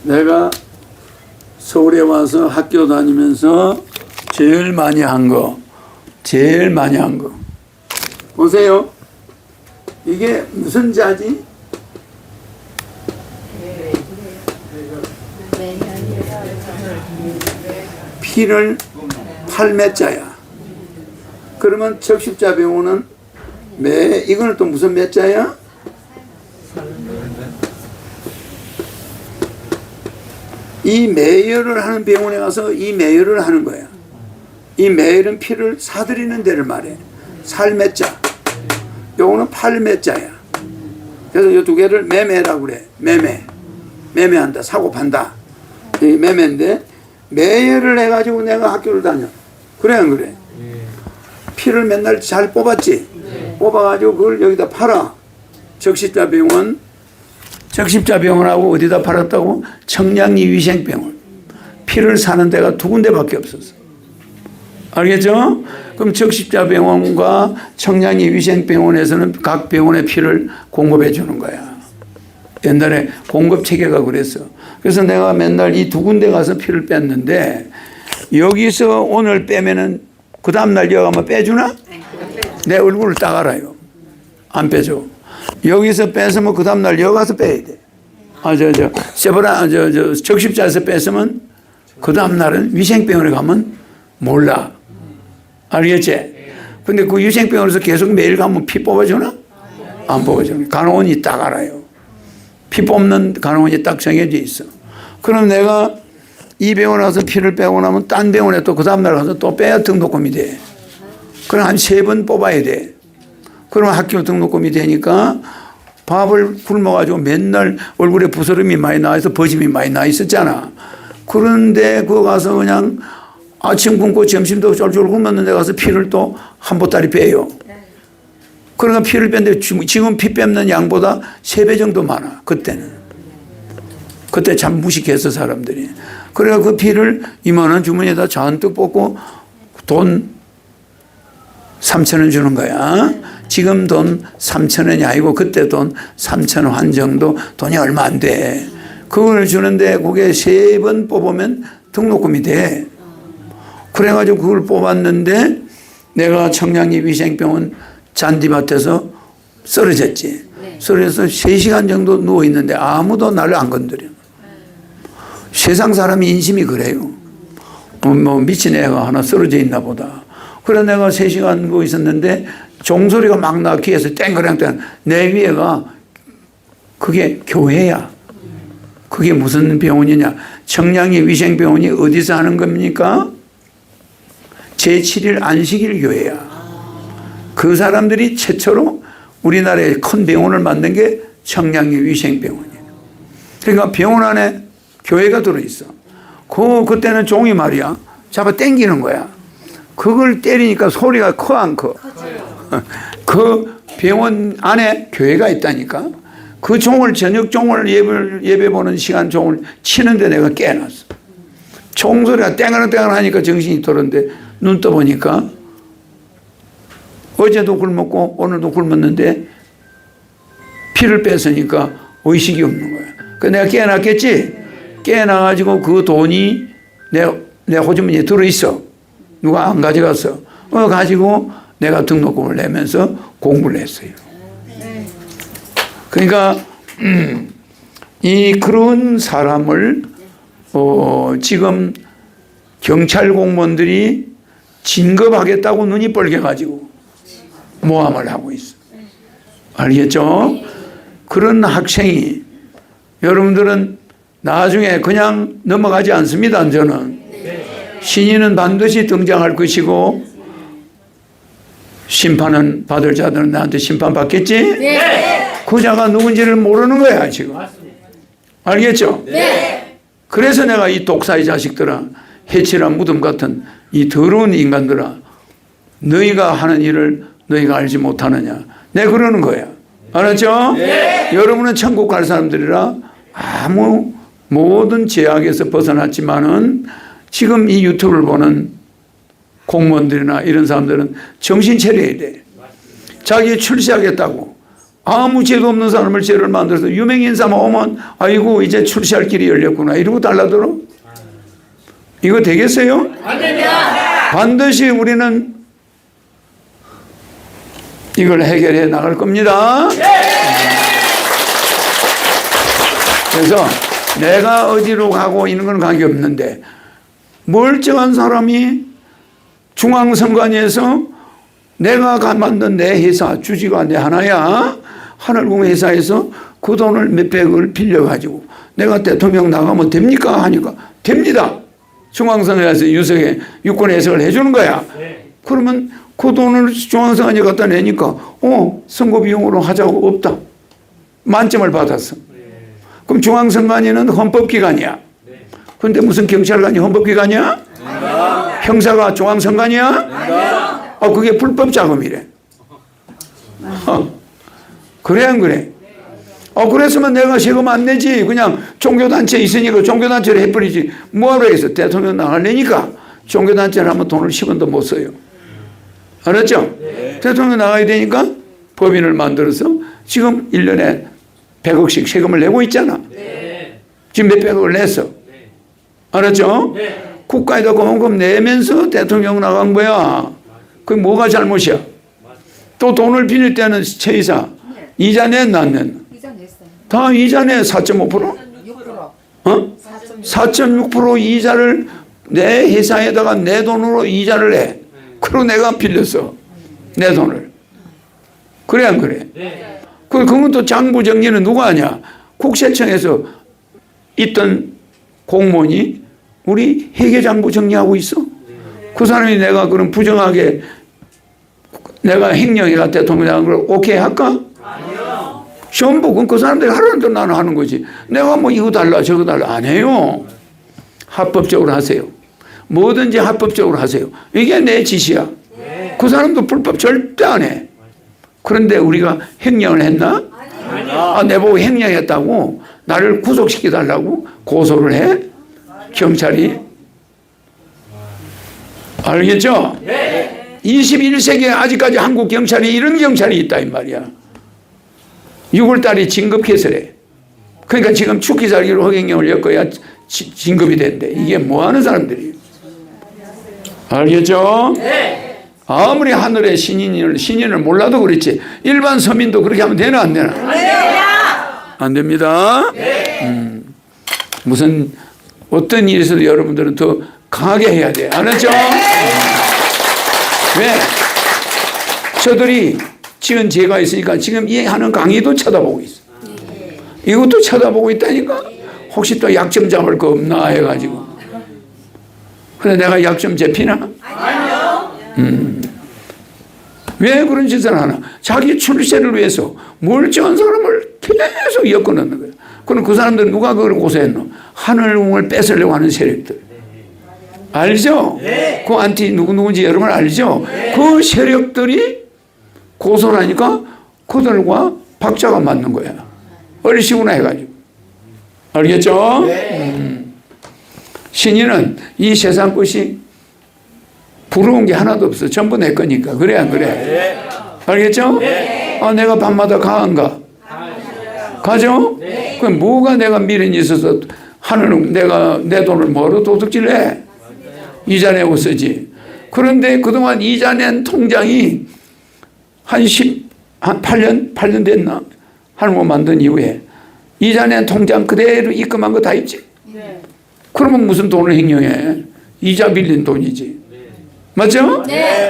내가 서울에 와서 학교 다니면서 제일 많이 한 거, 보세요. 이게 무슨 자지? 피를 8매자야. 그러면 적십자병원은 이거는 또 무슨 매자야? 이 매혈을 하는 병원에 가서 이 매혈을 하는 거야. 이 매혈은 피를 사들이는 데를 말해. 살매자. 요거는 팔매자야. 그래서 이 두 개를 매매라고 그래. 매매한다. 사고 판다. 이 매매인데 매혈을 해가지고 내가 학교를 다녀. 그래 안 그래? 피를 맨날 잘 뽑았지. 뽑아가지고 그걸 여기다 팔아. 적십자병원하고 어디다 팔았다고? 청량리 위생병원. 피를 사는 데가 두 군데밖에 없었어. 알겠죠? 그럼 적십자병원과 청량리 위생병원에서는 각 병원의 피를 공급해 주는 거야. 옛날에 공급 체계가 그랬어. 그래서 내가 맨날 이 두 군데 가서 피를 뺐는데, 여기서 오늘 빼면은 그 다음날 여기 가면 빼주나? 내 얼굴을 딱 알아요. 안 빼줘. 여기서 뺐으면 그 다음날 여기 가서 빼야 돼. 적십자에서 뺐으면 그 다음날은 위생병원에 가면 몰라. 알겠지? 근데 그 위생병원에서 계속 매일 가면 피 뽑아주나? 안 뽑아주나? 간호원이 딱 알아요. 피 뽑는 간호원이 딱 정해져 있어. 그럼 내가 이 병원에 가서 피를 빼고 나면 딴 병원에 또 그 다음날 가서 또 빼야 등록금이 돼. 그럼 한 3번 뽑아야 돼. 그러면 학교 등록금이 되니까 밥을 굶어가지고 맨날 얼굴에 부스럼이 많이 나와서 버짐이 많이 나 있었잖아. 그런데 그거 가서 그냥 아침 굶고 점심도 쫄쫄 굶었는데 가서 피를 또 한 보따리 빼요. 그러니까 피를 뺐는데 지금 피 뺏는 양보다 3배 정도 많아. 그때는. 그때 참 무식했어 사람들이. 그래서 그 피를 2만 원 주머니에다 잔뜩 뽑고 돈 3,000원 주는 거야. 지금 돈 3,000원이 아니고 그때 돈 3,000원 정도, 돈이 얼마 안 돼. 그걸 주는데 그게 3번 뽑으면 등록금이 돼. 그래가지고 그걸 뽑았는데 내가 청량리 위생병원 잔디밭에서 쓰러졌지. 쓰러져서 3시간 정도 누워있는데 아무도 나를 안 건드려. 세상 사람이 인심이 그래요. 뭐 미친 애가 하나 쓰러져 있나 보다. 그래 내가 3시간 누워 있었는데 종소리가 막 나 귀에서 땡그랑땡. 내 위에가 그게 교회야. 그게 무슨 병원이냐? 청량리 위생병원이 어디서 하는 겁니까? 제7일 안식일 교회야. 그 사람들이 최초로 우리나라에 큰 병원을 만든 게 청량리 위생병원이에요. 그러니까 병원 안에 교회가 들어있어. 그때는 종이 말이야. 잡아 당기는 거야. 그걸 때리니까 소리가 커 안 커? 그 병원 안에 교회가 있다니까. 그 종을 저녁 종을 예배 보는 시간 종을 치는데 내가 깨어났어. 종소리가 땡그랑땡그랑 하니까 정신이 돌았는데 눈 떠보니까 어제도 굶었고 오늘도 굶었는데 피를 뺐으니까 의식이 없는 거야. 그래서 내가 깨어났겠지? 깨어나가지고 그 돈이 내 호주머니에 들어있어. 누가 안 가져갔어. 가지고 내가 등록금을 내면서 공부를 했어요. 그러니까 그런 사람을 지금 경찰 공무원들이 진급하겠다고 눈이 뻘개가지고 모함을 하고 있어. 알겠죠? 그런 학생이 여러분들은 나중에 그냥 넘어가지 않습니다. 저는 신인은 반드시 등장할 것이고 심판은 받을 자들은 나한테 심판받겠지? 그 자가 누군지를 모르는 거야 지금. 알겠죠? 그래서 내가 이 독사의 자식들아, 해치라 무덤 같은 이 더러운 인간들아, 너희가 하는 일을 너희가 알지 못하느냐, 내가 그러는 거야. 알았죠? 여러분은 천국 갈 사람들이라 아무 모든 제약에서 벗어났지만은 지금 이 유튜브를 보는 공무원들이나 이런 사람들은 정신 차려야 돼. 자기 출세하겠다고 아무 죄도 없는 사람을 죄를 만들어서 유명인사만 오면 아이고 이제 출세할 길이 열렸구나 이러고 달라들어? 이거 되겠어요? 반드시 우리는 이걸 해결해 나갈 겁니다. 그래서 내가 어디로 가고 있는 건 관계없는데 멀쩡한 사람이 중앙선관위에서 내가 만든 내 회사 주지가 내 하나야. 하늘공 회사에서 그 돈을 몇백을 빌려가지고 내가 대통령 나가면 됩니까? 하니까 됩니다. 중앙선관위에서 유석에 유권 해석을 해주는 거야. 그러면 그 돈을 중앙선관위에 갖다 내니까 선거 비용으로 하자고 없다. 만점을 받았어. 그럼 중앙선관위는 헌법기관이야. 그런데 무슨 경찰관이 헌법기관이야? 형사가 중앙선관위야? 그게 불법 자금이래. 그래 안 그래? 그랬으면 내가 세금 안 내지. 그냥 종교단체 있으니까 종교단체를 해버리지. 뭐하러 해서 대통령 나가려니까 종교단체를 하면 돈을 10원도 못 써요. 알았죠? 대통령 나가야 되니까 법인을 만들어서 지금 1년에 100억씩 세금을 내고 있잖아. 지금 몇백억을 냈어. 알았죠? 국가에다 그만큼 내면서 대통령 나간 거야. 그게 뭐가 잘못이야? 또 돈을 빌릴 때는 최이사 이자 냈나 안 냈나? 다 이자 내 4.5%? 4.6% 이자를 내 회사에다가 내 돈으로 이자를 내. 그리고 내가 빌렸어. 내 돈을. 그래 안 그래? 그건 또 장부 정리는 누가 하냐? 국세청에서 있던 공무원이 우리 회계장부 정리하고 있어. 그 사람이 내가 그럼 부정하게 내가 횡령해가 대통령이라는 걸 오케이 할까? 아니요. 전부 그 사람들이 하라는 대로 나는 하는 거지. 내가 뭐 이거 달라 저거 달라 안 해요. 합법적으로 하세요. 뭐든지 합법적으로 하세요. 이게 내 지시야. 그 사람도 불법 절대 안 해. 그런데 우리가 횡령을 했나? 아니요. 내보고 횡령했다고 나를 구속시켜달라고 고소를 해? 경찰이? 알겠죠? 21세기에 아직까지 한국 경찰이 이런 경찰이 있다 이 말이야. 6월달에 진급 개설해. 그러니까 지금 축기살기로 허경영을 엮어야 진급이 된대. 이게 뭐하는 사람들이에요? 알겠죠? 아무리 하늘의 신인을 몰라도 그렇지 일반 서민도 그렇게 하면 되나 안 되나? 안 됩니다. 무슨 어떤 일에서도 여러분들은 더 강하게 해야 돼. 알았죠? 왜? 저들이 지은 죄가 있으니까 지금 이 하는 강의도 쳐다보고 있어. 이것도 쳐다보고 있다니까. 혹시 또 약점 잡을 거 없나 해가지고. 근데 내가 약점 잡히나? 아니요. 왜 그런 짓을 하나? 자기 출세를 위해서 멀쩡한 사람을 계속 엮어놓는 거야. 그럼 그 사람들은 누가 그걸 고소했노? 하늘공을 뺏으려고 하는 세력들. 알죠? 그 안티 누군지 여러분 알죠? 그 세력들이 고소를 하니까 그들과 박자가 맞는 거야. 얼씨구나 해가지고. 알겠죠? 신인은 이 세상 것이 부러운 게 하나도 없어. 전부 내 거니까. 그래 안 그래? 알겠죠? 내가 밤마다 가안가? 가죠? 그럼 뭐가 내가 미련이 있어서 하늘은 내가 내 돈을 뭐로 도둑질해? 이자 내고 쓰지. 그런데 그동안 이자 낸 통장이 한 8년 됐나? 하늘공 만든 이후에 이자 낸 통장 그대로 입금한 거 다 있지? 그러면 무슨 돈을 횡령해? 이자 빌린 돈이지. 맞죠?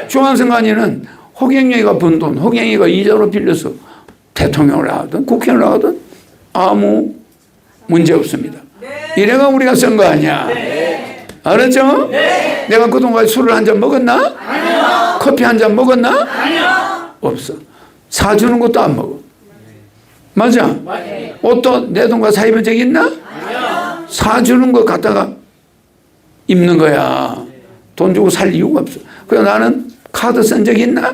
중앙선관위는 허경영이가 번 돈, 허경영이가 이자로 빌려서 대통령을 하든 국회의원을 하든 아무 문제 없습니다. 이래가 우리가 쓴 거 아니야. 알았죠? 내가 그동안 술을 한 잔 먹었나? 아니요. 커피 한 잔 먹었나? 아니요. 없어. 사주는 것도 안 먹어. 맞아? 옷도 내 돈과 사입은 적 있나? 아니요. 사주는 거 갖다가 입는 거야. 돈 주고 살 이유가 없어. 그래서 나는 카드 쓴 적 있나?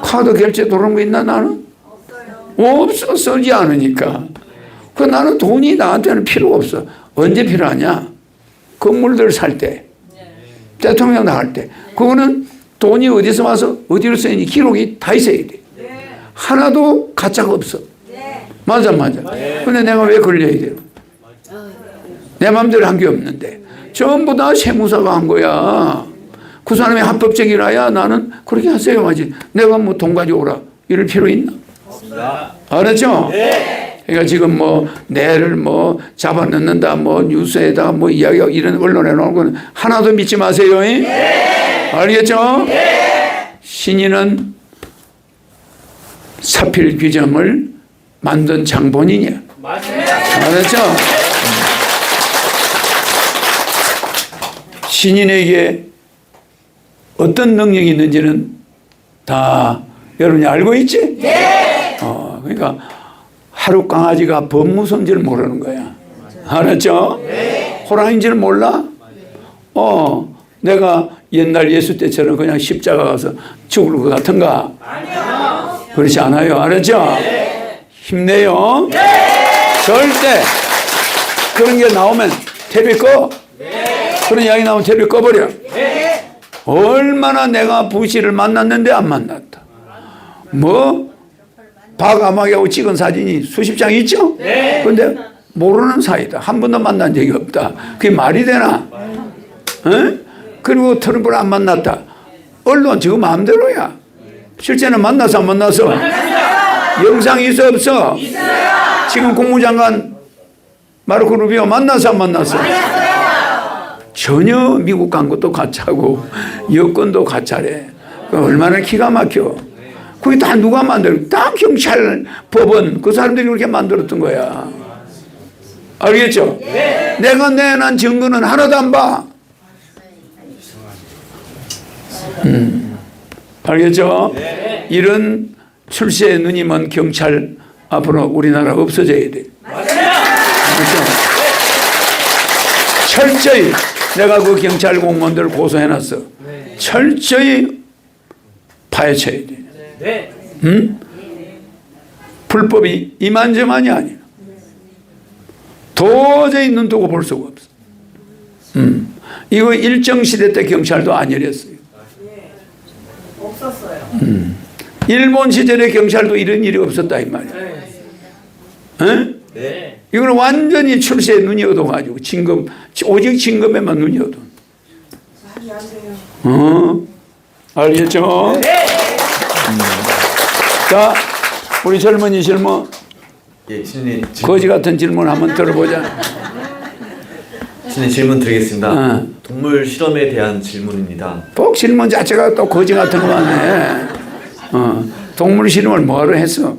카드 결제 들어온 거 있나 나는? 없어. 쓰지 않으니까. 그 나는 돈이 나한테는 필요가 없어. 언제 필요하냐? 건물들 살 때, 대통령 나갈 때. 그거는 돈이 어디서 와서 어디로 쓰이니 기록이 다 있어야 돼. 하나도 가짜가 없어. 맞아. 근데 내가 왜 걸려야 돼요? 내 마음대로 한 게 없는데. 전부 다 세무사가 한 거야. 그 사람이 합법적이라야 나는 그렇게 하세요 하지. 내가 뭐 돈 가져오라 이럴 필요 있나? 알았죠? 그러니까 지금 뭐 내를 뭐 잡아넣는다 뭐 뉴스에다가 뭐 이야기하고 이런 언론에 나오는 건 하나도 믿지 마세요. 알겠죠? 신인은 사필 규정을 만든 장본인이야. 알았죠? 신인에게 어떤 능력이 있는지는 다 여러분이 알고 있지? 그러니까 하루 강아지가 법무서인지를 모르는 거야. 알았죠? 호랑이인지를 몰라? 내가 옛날 예수 때처럼 그냥 십자가 가서 죽을 것 같은가? 아니요. 그렇지 않아요. 알았죠? 힘내요. 절대 그런 게 나오면 TV 꺼. 그런 이야기 나오면 TV 꺼버려. 얼마나 내가 부시를 만났는데 안 만났다. 뭐? 박아마귀하고 찍은 사진이 수십 장 있죠? 근데 모르는 사이다. 한 번도 만난 적이 없다. 그게 말이 되나? 그리고 트럼프를 안 만났다. 언론 지금 마음대로야. 실제는 만나서 안 만나서? 영상이 있어 없어? 지금 국무장관 마르코 루비오 만나서 안 만나서? 전혀 미국 간 것도 가짜고 여권도 가짜래. 얼마나 기가 막혀. 그게 다 누가 만들어? 다 경찰, 법원 그 사람들이 그렇게 만들었던 거야. 알겠죠? 내가 내놓은 증거는 하나도 안 봐. 알겠죠? 이런 출세에 눈이 먼 경찰 앞으로 우리나라 없어져야 돼. 알겠죠? 철저히 내가 그 경찰 공무원들을 고소해놨어. 철저히 파헤쳐야 돼. 불법이 이만저만이 아니야. 도저히 눈 뜨고 볼 수가 없어. 이거 일정시대 때 경찰도 안 이랬어요. 없었어요. 일본 시절에 경찰도 이런 일이 없었다 이 말이야. 이거는 완전히 출세에 눈이 어두워가지고 진급, 오직 진급에만 눈이 어두워. 알겠죠? 자, 우리 젊은이 질문. 예, 신님 거지 같은 질문 한번 들어보자. 신님 질문 드리겠습니다. 동물 실험에 대한 질문입니다. 꼭 질문 자체가 또 거지 같은 거만 해. 동물 실험을 뭐하러 했어?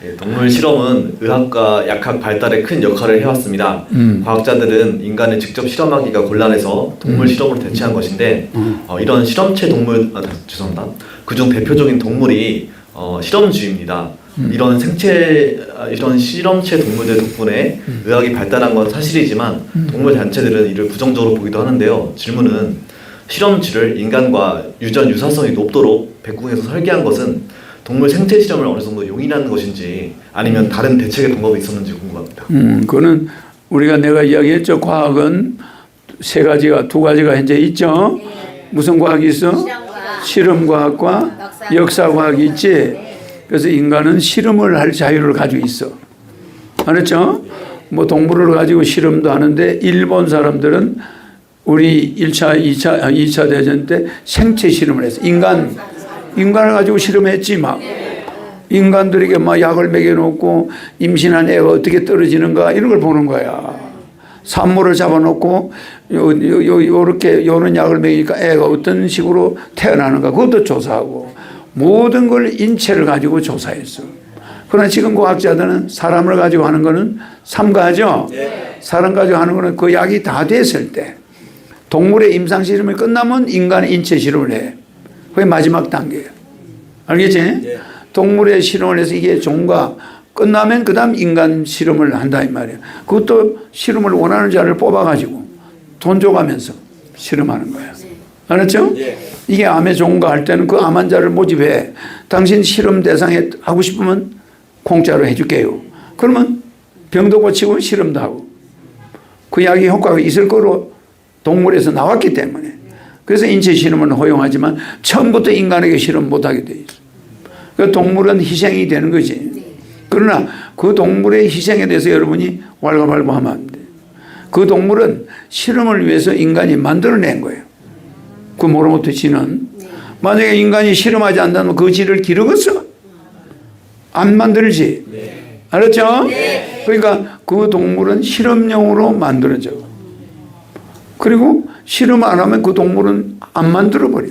예, 동물 실험은 의학과 약학 발달에 큰 역할을 해왔습니다. 과학자들은 인간을 직접 실험하기가 곤란해서 동물 실험으로 대체한 것인데 이런 실험체 동물, 죄송합니다. 그중 대표적인 동물이 실험쥐입니다. 이런 실험체 동물들 덕분에 의학이 발달한 건 사실이지만 동물 단체들은 이를 부정적으로 보기도 하는데요. 질문은 실험쥐를 인간과 유전유사성이 높도록 백궁에서 설계한 것은 동물 생체 실험을 어느 정도 용인하는 것인지 아니면 다른 대책의 방법이 있었는지 궁금합니다. 그거는 내가 이야기했죠. 과학은 두 가지가 현재 있죠. 무슨 과학이 있어? 실험과학과 역사과학이 있지. 그래서 인간은 실험을 할 자유를 가지고 있어. 알았죠? 뭐 동물을 가지고 실험도 하는데 일본 사람들은 우리 2차 대전 때 생체 실험을 했어. 인간을 가지고 실험했지 막. 인간들에게 막 약을 먹여놓고 임신한 애가 어떻게 떨어지는가 이런 걸 보는 거야. 산모를 잡아놓고 요렇게 요런 약을 먹이니까 애가 어떤 식으로 태어나는가 그것도 조사하고 모든 걸 인체를 가지고 조사했어. 그러나 지금 과학자들은 사람을 가지고 하는 거는 삼가하죠. 사람 가지고 하는 거는 그 약이 다 됐을 때 동물의 임상 실험이 끝나면 인간의 인체 실험을 해. 그게 마지막 단계예요. 알겠지? 동물의 실험을 해서 이게 종과 끝나면 그 다음 인간 실험을 한다 이 말이야. 그것도 실험을 원하는 자를 뽑아가지고 돈 줘가면서 실험하는 거야. 알았죠? 이게 암의 종가 할 때는 그 암 환자를 모집해. 당신 실험 대상에 하고 싶으면 공짜로 해줄게요. 그러면 병도 고치고 실험도 하고 그 약이 효과가 있을 거로 동물에서 나왔기 때문에 그래서 인체 실험은 허용하지만 처음부터 인간에게 실험 못하게 돼 있어. 그 동물은 희생이 되는 거지. 그러나 그 동물의 희생에 대해서 여러분이 왈가왈부하면 안 돼. 그 동물은 실험을 위해서 인간이 만들어낸 거예요. 그 모로모토 쥐는 만약에 인간이 실험하지 않는다면 그 쥐를 기르겠어? 안 만들지. 알았죠? 그러니까 그 동물은 실험용으로 만들어져. 그리고 실험 안 하면 그 동물은 안 만들어버려.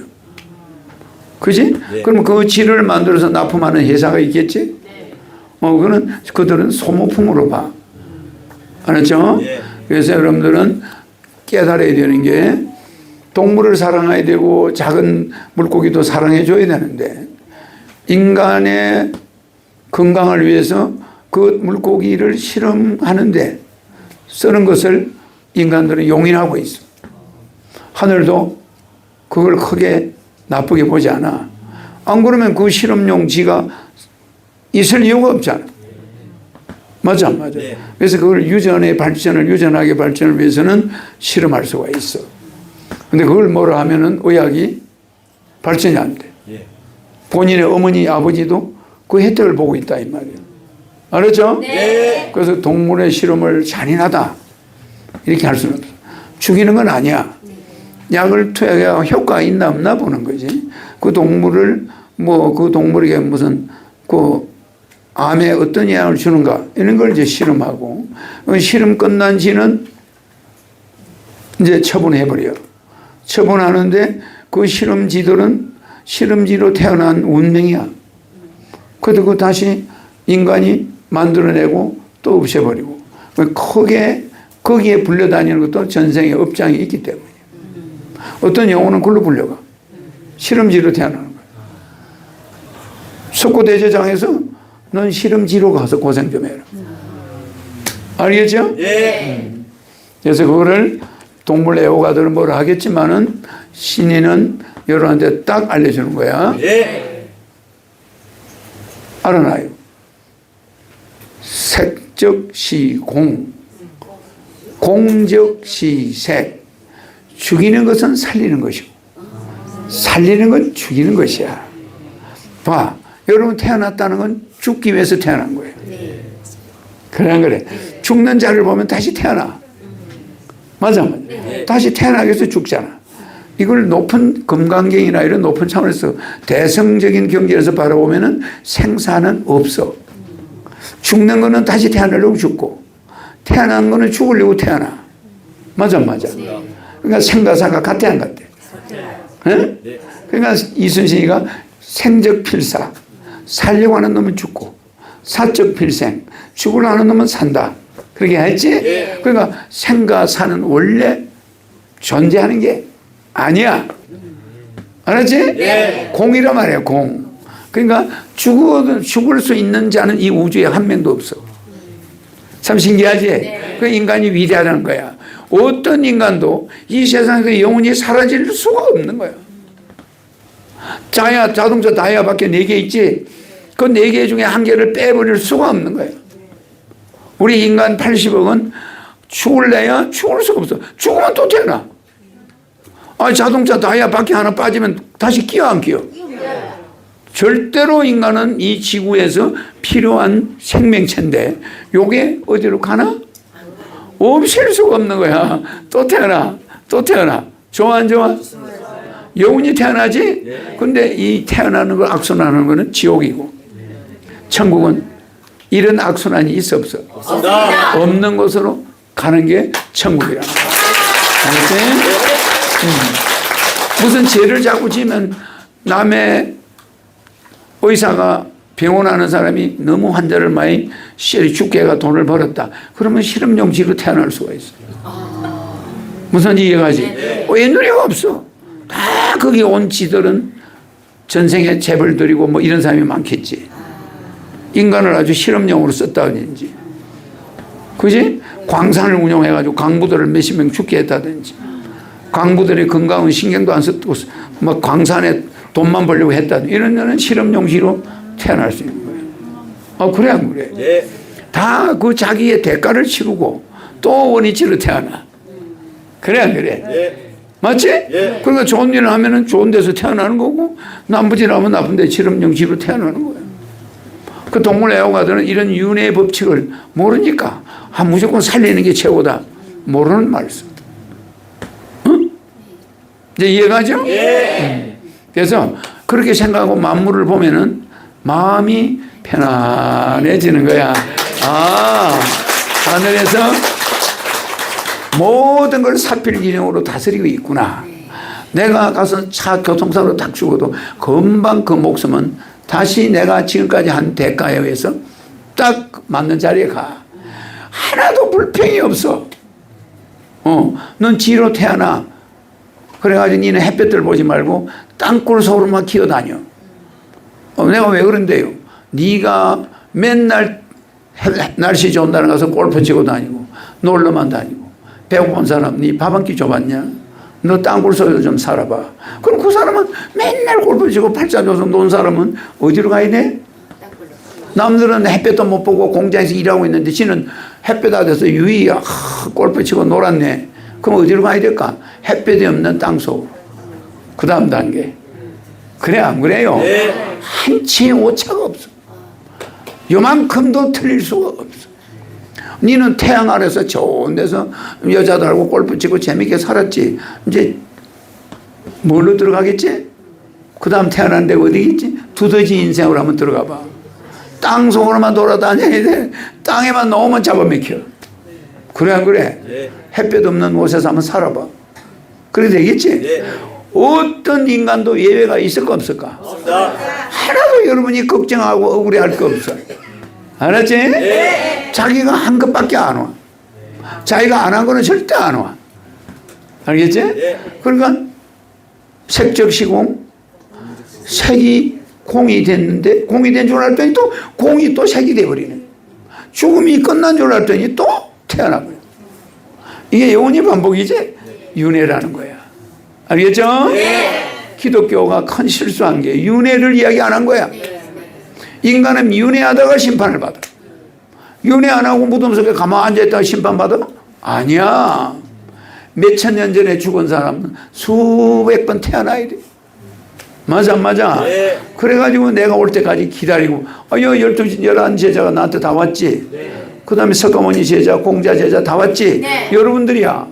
그지? 그럼 그 쥐를 만들어서 납품하는 회사가 있겠지? 그거는 그들은 소모품으로 봐. 알았죠? 그래서 여러분들은 깨달아야 되는 게 동물을 사랑해야 되고 작은 물고기도 사랑해 줘야 되는데 인간의 건강을 위해서 그 물고기를 실험하는데 쓰는 것을 인간들은 용인하고 있어. 하늘도 그걸 크게 나쁘게 보지 않아. 안 그러면 그 실험용 쥐가 있을 이유가 없잖아. 맞아, 맞아. 그래서 그걸 유전하게 발전을 위해서는 실험할 수가 있어. 근데 그걸 뭐라 하면은 의학이 발전이 안 돼. 본인의 어머니, 아버지도 그 혜택을 보고 있다 이 말이에요. 알았죠? 그래서 동물의 실험을 잔인하다 이렇게 할 수는 없어. 죽이는 건 아니야. 약을 투여해야 효과가 있나 없나 보는 거지. 그 동물을 그 동물에게 무슨 그 암에 어떤 영향을 주는가 이런 걸 이제 실험하고 실험 끝난 지는 이제 처분해버려. 처분하는데 그 실험지들은 실험지로 태어난 운명이야. 그래도 그 다시 인간이 만들어내고 또 없애버리고 크게 거기에 불려다니는 것도 전생의 업장이 있기 때문이야. 어떤 영혼은 그걸로 불려가. 실험지로 태어나는 거야. 석고대제장에서 넌 실험지로 가서 고생 좀 해라. 알겠죠? 그래서 그거를 동물 애호가들은 뭐라 하겠지만은 신인은 여러분한테 딱 알려주는 거야. 알아놔요. 색적시공, 공적시색. 죽이는 것은 살리는 것이고 살리는 건 죽이는 것이야. 봐, 여러분 태어났다는 건 죽기 위해서 태어난 거예요. 그래 안 그래? 죽는 자를 보면 다시 태어나. 맞아. 다시 태어나기 위해서 죽잖아. 이걸 높은 금강경이나 이런 높은 차원에서 대성적인 경계에서 바라보면은 생사는 없어. 죽는 거는 다시 태어나려고 죽고 태어난 거는 죽으려고 태어나. 맞아. 그러니까 생과사가 같아 안 같아? 네? 그러니까 이순신이가 생적필사, 살려고 하는 놈은 죽고 사적필생, 죽으려 하는 놈은 산다. 그렇게 했지? 그러니까 생과 사는 원래 존재하는 게 아니야. 알았지? 공이라 말이야, 공. 그러니까 죽을 수 있는 자는 이 우주에 한 명도 없어. 참 신기하지? 그 인간이 위대하다는 거야. 어떤 인간도 이 세상에서 영원히 사라질 수가 없는 거야. 자동차 다이아밖에 4개 있지? 그 4개 중에 1개를 빼버릴 수가 없는 거야. 우리 인간 80억은 죽을래야 죽을 수가 없어. 죽으면 또 태어나. 자동차 다이아밖에 하나 빠지면 다시 끼어 안 끼어? 절대로 인간은 이 지구에서 필요한 생명체인데 요게 어디로 가나? 없앨 수가 없는 거야. 또 태어나. 좋아 안 좋아? 영원히 태어나지? 근데 이 태어나는 걸 악순환하는 거는 지옥이고 천국은 이런 악순환이 있어 없어? 없는 곳으로 가는 게 천국이라. 알겠지? 무슨 죄를 자꾸 지면 남의 의사가 병원하는 사람이 너무 환자를 많이 죽게 해가 돈을 벌었다. 그러면 실험용지로 태어날 수가 있어요. 무슨 이해가지? 왜 누리가 없어? 다 거기 온 지들은 전생에 재벌 드리고 뭐 이런 사람이 많겠지. 인간을 아주 실험용으로 썼다든지. 그지? 광산을 운영해가지고 광부들을 몇십 명 죽게 했다든지. 광부들의 건강은 신경도 안 쓰고 막 광산에 돈만 벌려고 했다든지. 이런 데는 실험용지로 태어날 수 있는 거예요. 아, 그래, 안 그래? 네. 다 그 자기의 대가를 치르고 또 원위치로 태어나. 그래, 안 그래? 네. 맞지? 예. 그러니까 좋은 일을 하면은 좋은 데서 태어나는 거고, 나쁜 짓을 하면 나쁜 데 실험용지로 태어나는 거예요. 그 동물 애호가들은 이런 윤회의 법칙을 모르니까, 무조건 살리는 게 최고다. 모르는 말씀. 응? 이제 이해가죠? 예. 그래서 그렇게 생각하고 만물을 보면은 마음이 편안해지는 거야. 아, 하늘에서 모든 걸 사필기능으로 다스리고 있구나. 내가 가서 차 교통사고로 딱 죽어도 금방 그 목숨은 다시 내가 지금까지 한 대가에 의해서 딱 맞는 자리에 가. 하나도 불평이 없어. 넌 지로 태어나. 그래가지고 니는 햇볕을 보지 말고 땅굴 속으로만 기어다녀. 내가 왜 그런데요? 네가 맨날 날씨 좋은 날 가서 골프 치고 다니고 놀러만 다니고 배고픈 사람 네 밥 한 끼 줘봤냐? 너 땅굴 속에서 좀 살아봐. 그럼 그 사람은 맨날 골프 치고 팔자 줘서 논 사람은 어디로 가야 돼? 남들은 햇볕도 못 보고 공장에서 일하고 있는데 지는 햇볕 아래서 유이 골프 치고 놀았네. 그럼 어디로 가야 될까? 햇볕이 없는 땅속. 그 다음 단계. 그래, 안 그래요? 네. 한치의 오차가 없어. 요만큼도 틀릴 수가 없어. 니는 태양 아래서 좋은 데서 여자들하고 골프 치고 재밌게 살았지. 이제 뭘로 들어가겠지? 그 다음 태어난 데가 어디겠지? 두더지 인생으로 한번 들어가 봐. 땅 속으로만 돌아다녀야 돼. 땅에만 넣으면 잡아먹혀. 그래, 안 그래? 네. 햇볕 없는 곳에서 한번 살아봐. 그래 되겠지? 네. 어떤 인간도 예외가 있을까 없을까? 없습니다. 하나도 여러분이 걱정하고 억울해할 거 없어. 알았지? 네. 자기가 한 것밖에 안 와. 자기가 안 한 거는 절대 안 와. 알겠지? 네. 그러니까 색적 시공, 색이 공이 됐는데 공이 된 줄 알았더니 또 공이 또 색이 돼버리네. 죽음이 끝난 줄 알았더니 또 태어나버려. 이게 영원히 반복이지? 윤회라는 거야. 알겠죠? 네. 기독교가 큰 실수한 게 윤회를 이야기 안 한 거야. 인간은 윤회하다가 심판을 받아. 윤회 안 하고 무덤 속에 가만히 앉아있다가 심판받아? 아니야. 몇천 년 전에 죽은 사람은 수백 번 태어나야 돼. 맞아, 맞아. 네. 그래가지고 내가 올 때까지 기다리고, 12, 11 제자가 나한테 다 왔지. 그 다음에 석가모니 제자, 공자 제자 다 왔지. 네. 여러분들이야.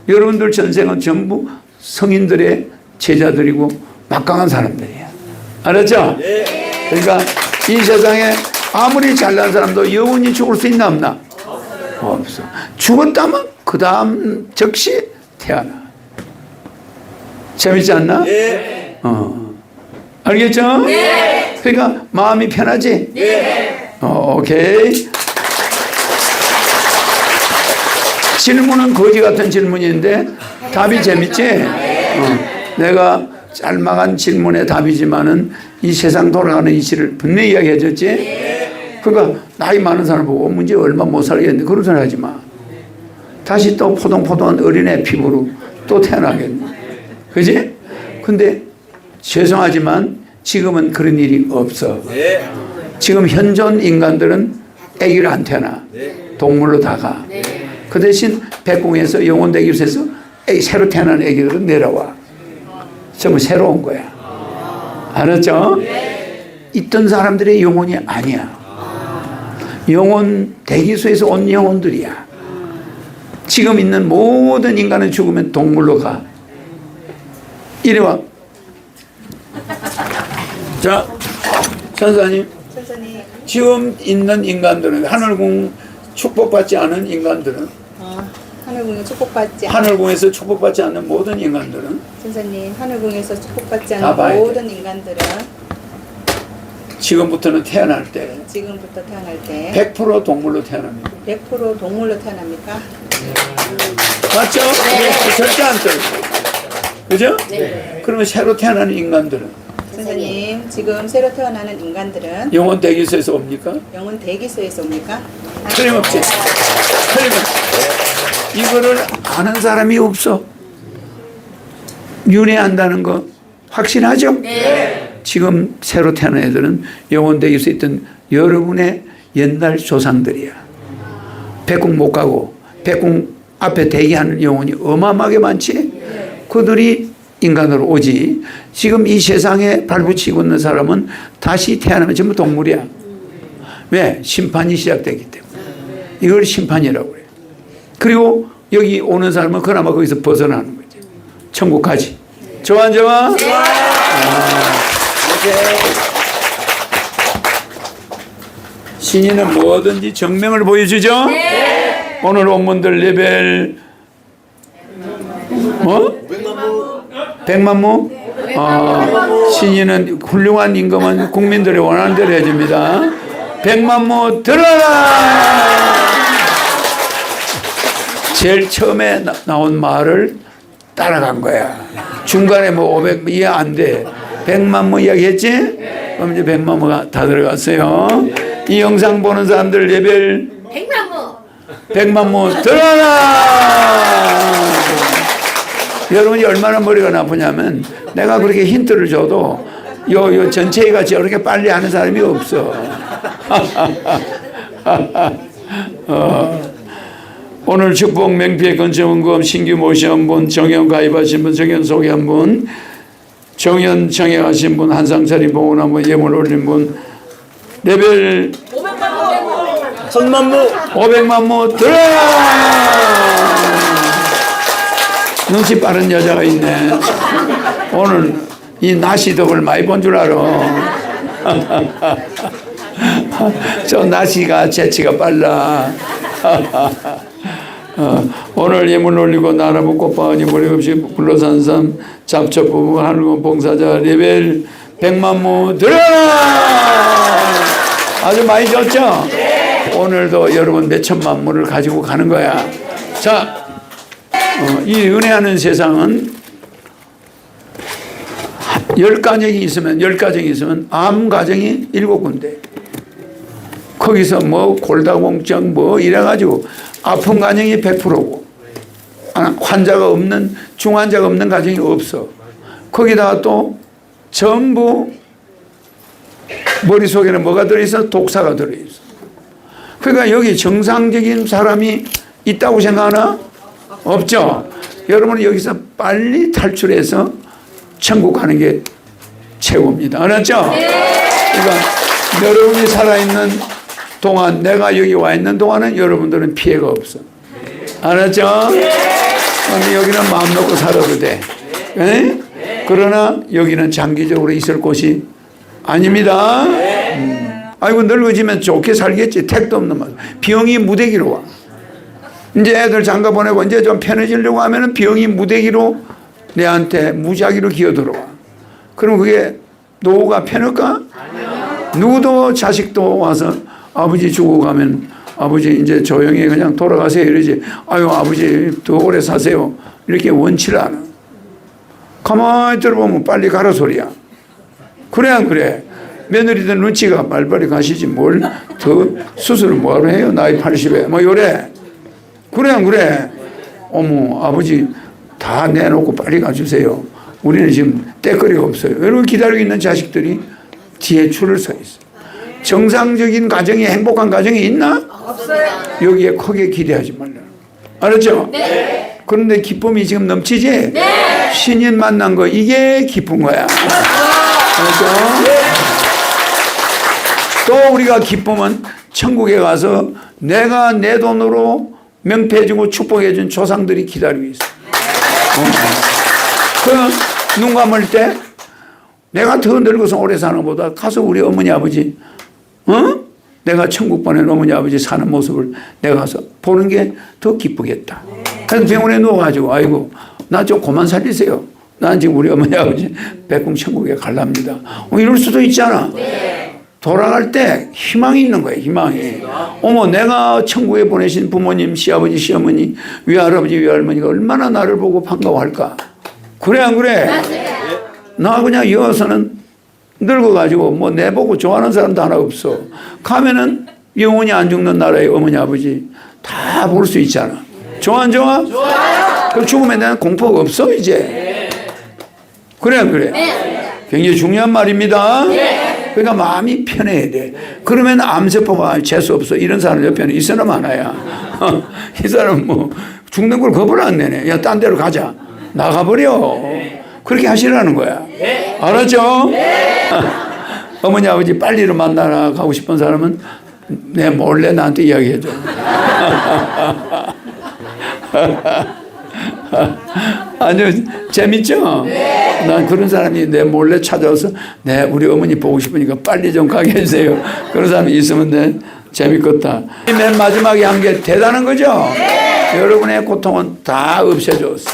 여러분들 전생은 전부 성인들의 제자들이고 막강한 사람들이야. 알았죠? 네. 그러니까 이 세상에 아무리 잘난 사람도 영원히 죽을 수 있나 없나? 없어. 죽었다면 그 다음 즉시 태어나. 재밌지 않나? 네. 알겠죠? 네. 그러니까 마음이 편하지? 네. 오케이. 질문은 거지 같은 질문인데 답이 재밌지? 내가 짤막한 질문의 답이지만은 이 세상 돌아가는 이치를 분명히 이야기해 줬지? 그러니까 나이 많은 사람 보고 문제 얼마 못 살겠는데 그런 소리 하지 마. 다시 또 포동포동한 어린애 피부로 또 태어나겠네. 그지? 근데 죄송하지만 지금은 그런 일이 없어. 네. 지금 현존 인간들은 아기를 안 태어나. 동물로 다 가. 그 대신 백궁에서 영혼대기에서 새로 태어난 아기들은 내려와. 전부 새로운 거야. 알았죠? 있던 사람들의 영혼이 아니야. 영혼 대기소에서 온 영혼들이야. 지금 있는 모든 인간은 죽으면 동물로 가. 이리 와. 자, 선사님. 지금 있는 인간들은 하늘궁 축복받지 않은 인간들은 하늘궁에 축복받지 하늘궁에서 축복받지 않는 모든 인간들은 선생님 하늘궁에서 축복받지 다 봐야 않는 돼. 모든 인간들은 지금부터는 태어날 때 지금부터 태어날 때 100% 동물로 태어납니다. 100% 동물로 태어납니까? 맞죠? 네. 절대 안 떨어져. 그죠? 네. 그러면 새로 태어나는 인간들은 선생님, 지금 새로 태어나는 인간들은 영혼 대기소에서 옵니까? 영혼 대기소에서 옵니까? 틀림없지. 틀림없지. 이거를 아는 사람이 없어. 윤회한다는 거 확신하죠? 네. 지금 새로 태어난 애들은 영혼 대기소에 있던 여러분의 옛날 조상들이야. 백궁 못 가고 백궁 앞에 대기하는 영혼이 어마어마하게 많지? 그들이 인간으로 오지. 지금 이 세상에 발붙이고 있는 사람은 다시 태어나면 전부 동물이야. 왜? 심판이 시작되기 때문에. 이걸 심판이라고 그래. 그리고 여기 오는 사람은 그나마 거기서 벗어나는 거지. 천국 가지. 좋아 안 좋아? 네. 신인은 뭐든지 정명을 보여주죠? 네. 오늘 원문들 레벨 뭐? 백만무? 신인은 훌륭한 임금은 국민들이 원하는 대로 해줍니다. 백만무 들어라! 제일 처음에 나온 말을 따라간 거야. 중간에 뭐 500 이해 안 돼. 100만무 이야기했지? 그럼 이제 100만무가 다 들어갔어요. 이 영상 보는 사람들 레벨 100만무 들어라! 여러분이 얼마나 머리가 나쁘냐면 내가 그렇게 힌트를 줘도 요 전체가 저렇게 빨리 하는 사람이 없어. 오늘 축복 명피의 건축원금 신규 모시한 분, 정연 가입하신 분, 정연 소개한 분, 정연 청약하신 분, 한상차림 봉헌한 분, 예물 올린 분, 레벨 500만무 들어라! 눈치 빠른 여자가 있네. 오늘 이 나시덕을 많이 본 줄 알아. 저 나시가 재치가 빨라. 오늘 예물 올리고 나라부 꽃바가지 머리 없이 불러산 삶 잡초 부부 하늘군 봉사자 레벨 100만무 들어라! 아주 많이 줬죠? 오늘도 여러분 몇천만 무를 가지고 가는 거야. 자, 이 은혜하는 세상은 10가정이 있으면 암 가정이 7군데. 거기서 뭐 골다공증 뭐 이래가지고 아픈 가정이 100%고 환자가 없는 중환자가 없는 가정이 없어. 거기다가 또 전부 머릿속에는 뭐가 들어있어? 독사가 들어있어. 그러니까 여기 정상적인 사람이 있다고 생각하나? 없죠. 여러분은 여기서 빨리 탈출해서 천국 가는 게 최고입니다. 알았죠? 그러니까 여러분이 살아있는 동안, 내가 여기 와 있는 동안은 여러분들은 피해가 없어. 알았죠? 근데 여기는 마음 놓고 살아도 돼. 네? 그러나 여기는 장기적으로 있을 곳이 아닙니다. 아이고 늙어지면 좋게 살겠지. 택도 없는 말. 병이 무대기로 와. 이제 애들 장가 보내고 이제 좀 편해지려고 하면은 병이 무대기로 내한테 무작위로 기어들어와. 그럼 그게 노후가 편할까? 누구도 자식도 와서 아버지 죽어가면 아버지 이제 조용히 그냥 돌아가세요 이러지. 아유 아버지 더 오래 사세요. 이렇게 원치를 않아. 가만히 들어보면 빨리 가라 소리야. 그래 안 그래? 며느리들 눈치가 빨리빨리 가시지 뭘 더 수술을 뭐하러 해요? 나이 80에 뭐 요래. 그래 안 그래? 어머 아버지 다 내놓고 빨리 가주세요. 우리는 지금 때거리가 없어요. 여러분 기다리고 있는 자식들이 뒤에 줄을 서 있어. 정상적인 가정이 행복한 가정이 있나? 없어요. 여기에 크게 기대하지 말라. 알았죠? 네. 그런데 기쁨이 지금 넘치지? 네. 신인 만난 거 이게 기쁜 거야. 알았죠? 네. 또 우리가 기쁨은 천국에 가서 내가 내 돈으로 명패해주고 축복해준 조상들이 기다리고 있어. 그 눈 감을 때 내가 더 늙어서 오래 사는 것보다 가서 우리 어머니 아버지 내가 천국 보낸 어머니 아버지 사는 모습을 내가 가서 보는 게 더 기쁘겠다. 그래서 병원에 누워가지고 아이고 나 좀 그만 살리세요. 난 지금 우리 어머니 아버지 백궁 천국에 갈랍니다. 이럴 수도 있잖아. 돌아갈 때 희망이 있는 거예요. 희망이. 어머 내가 천국에 보내신 부모님, 시아버지, 시어머니, 위할아버지, 위할머니가 얼마나 나를 보고 반가워할까. 그래 안 그래? 나 그냥 여기서는 늙어가지고 뭐 내보고 좋아하는 사람도 하나 없어. 가면은 영원히 안 죽는 나라의 어머니 아버지 다 볼 수 있잖아. 좋아 안 좋아? 좋아요. 그 죽음에 대한 공포가 없어 이제. 그래 안 그래? 굉장히 중요한 말입니다. 그러니까 마음이 편해야 돼. 그러면 암세포가 재수 없어. 이런 사람 옆에는 이 사람 하나야. 이 사람 뭐 죽는 걸 겁을 안 내네. 야, 딴 데로 가자. 나가버려. 그렇게 하시라는 거야. 알았죠? 어머니 아버지 빨리 만나러 가고 싶은 사람은 내 몰래 나한테 이야기해줘. 아주 재밌죠? 난 그런 사람이 내 몰래 찾아와서 우리 어머니 보고 싶으니까 빨리 좀 가게 해주세요. 그런 사람이 있으면 재밌겠다. 맨 마지막에 한 게 대단한 거죠? 여러분의 고통은 다 없애줬어.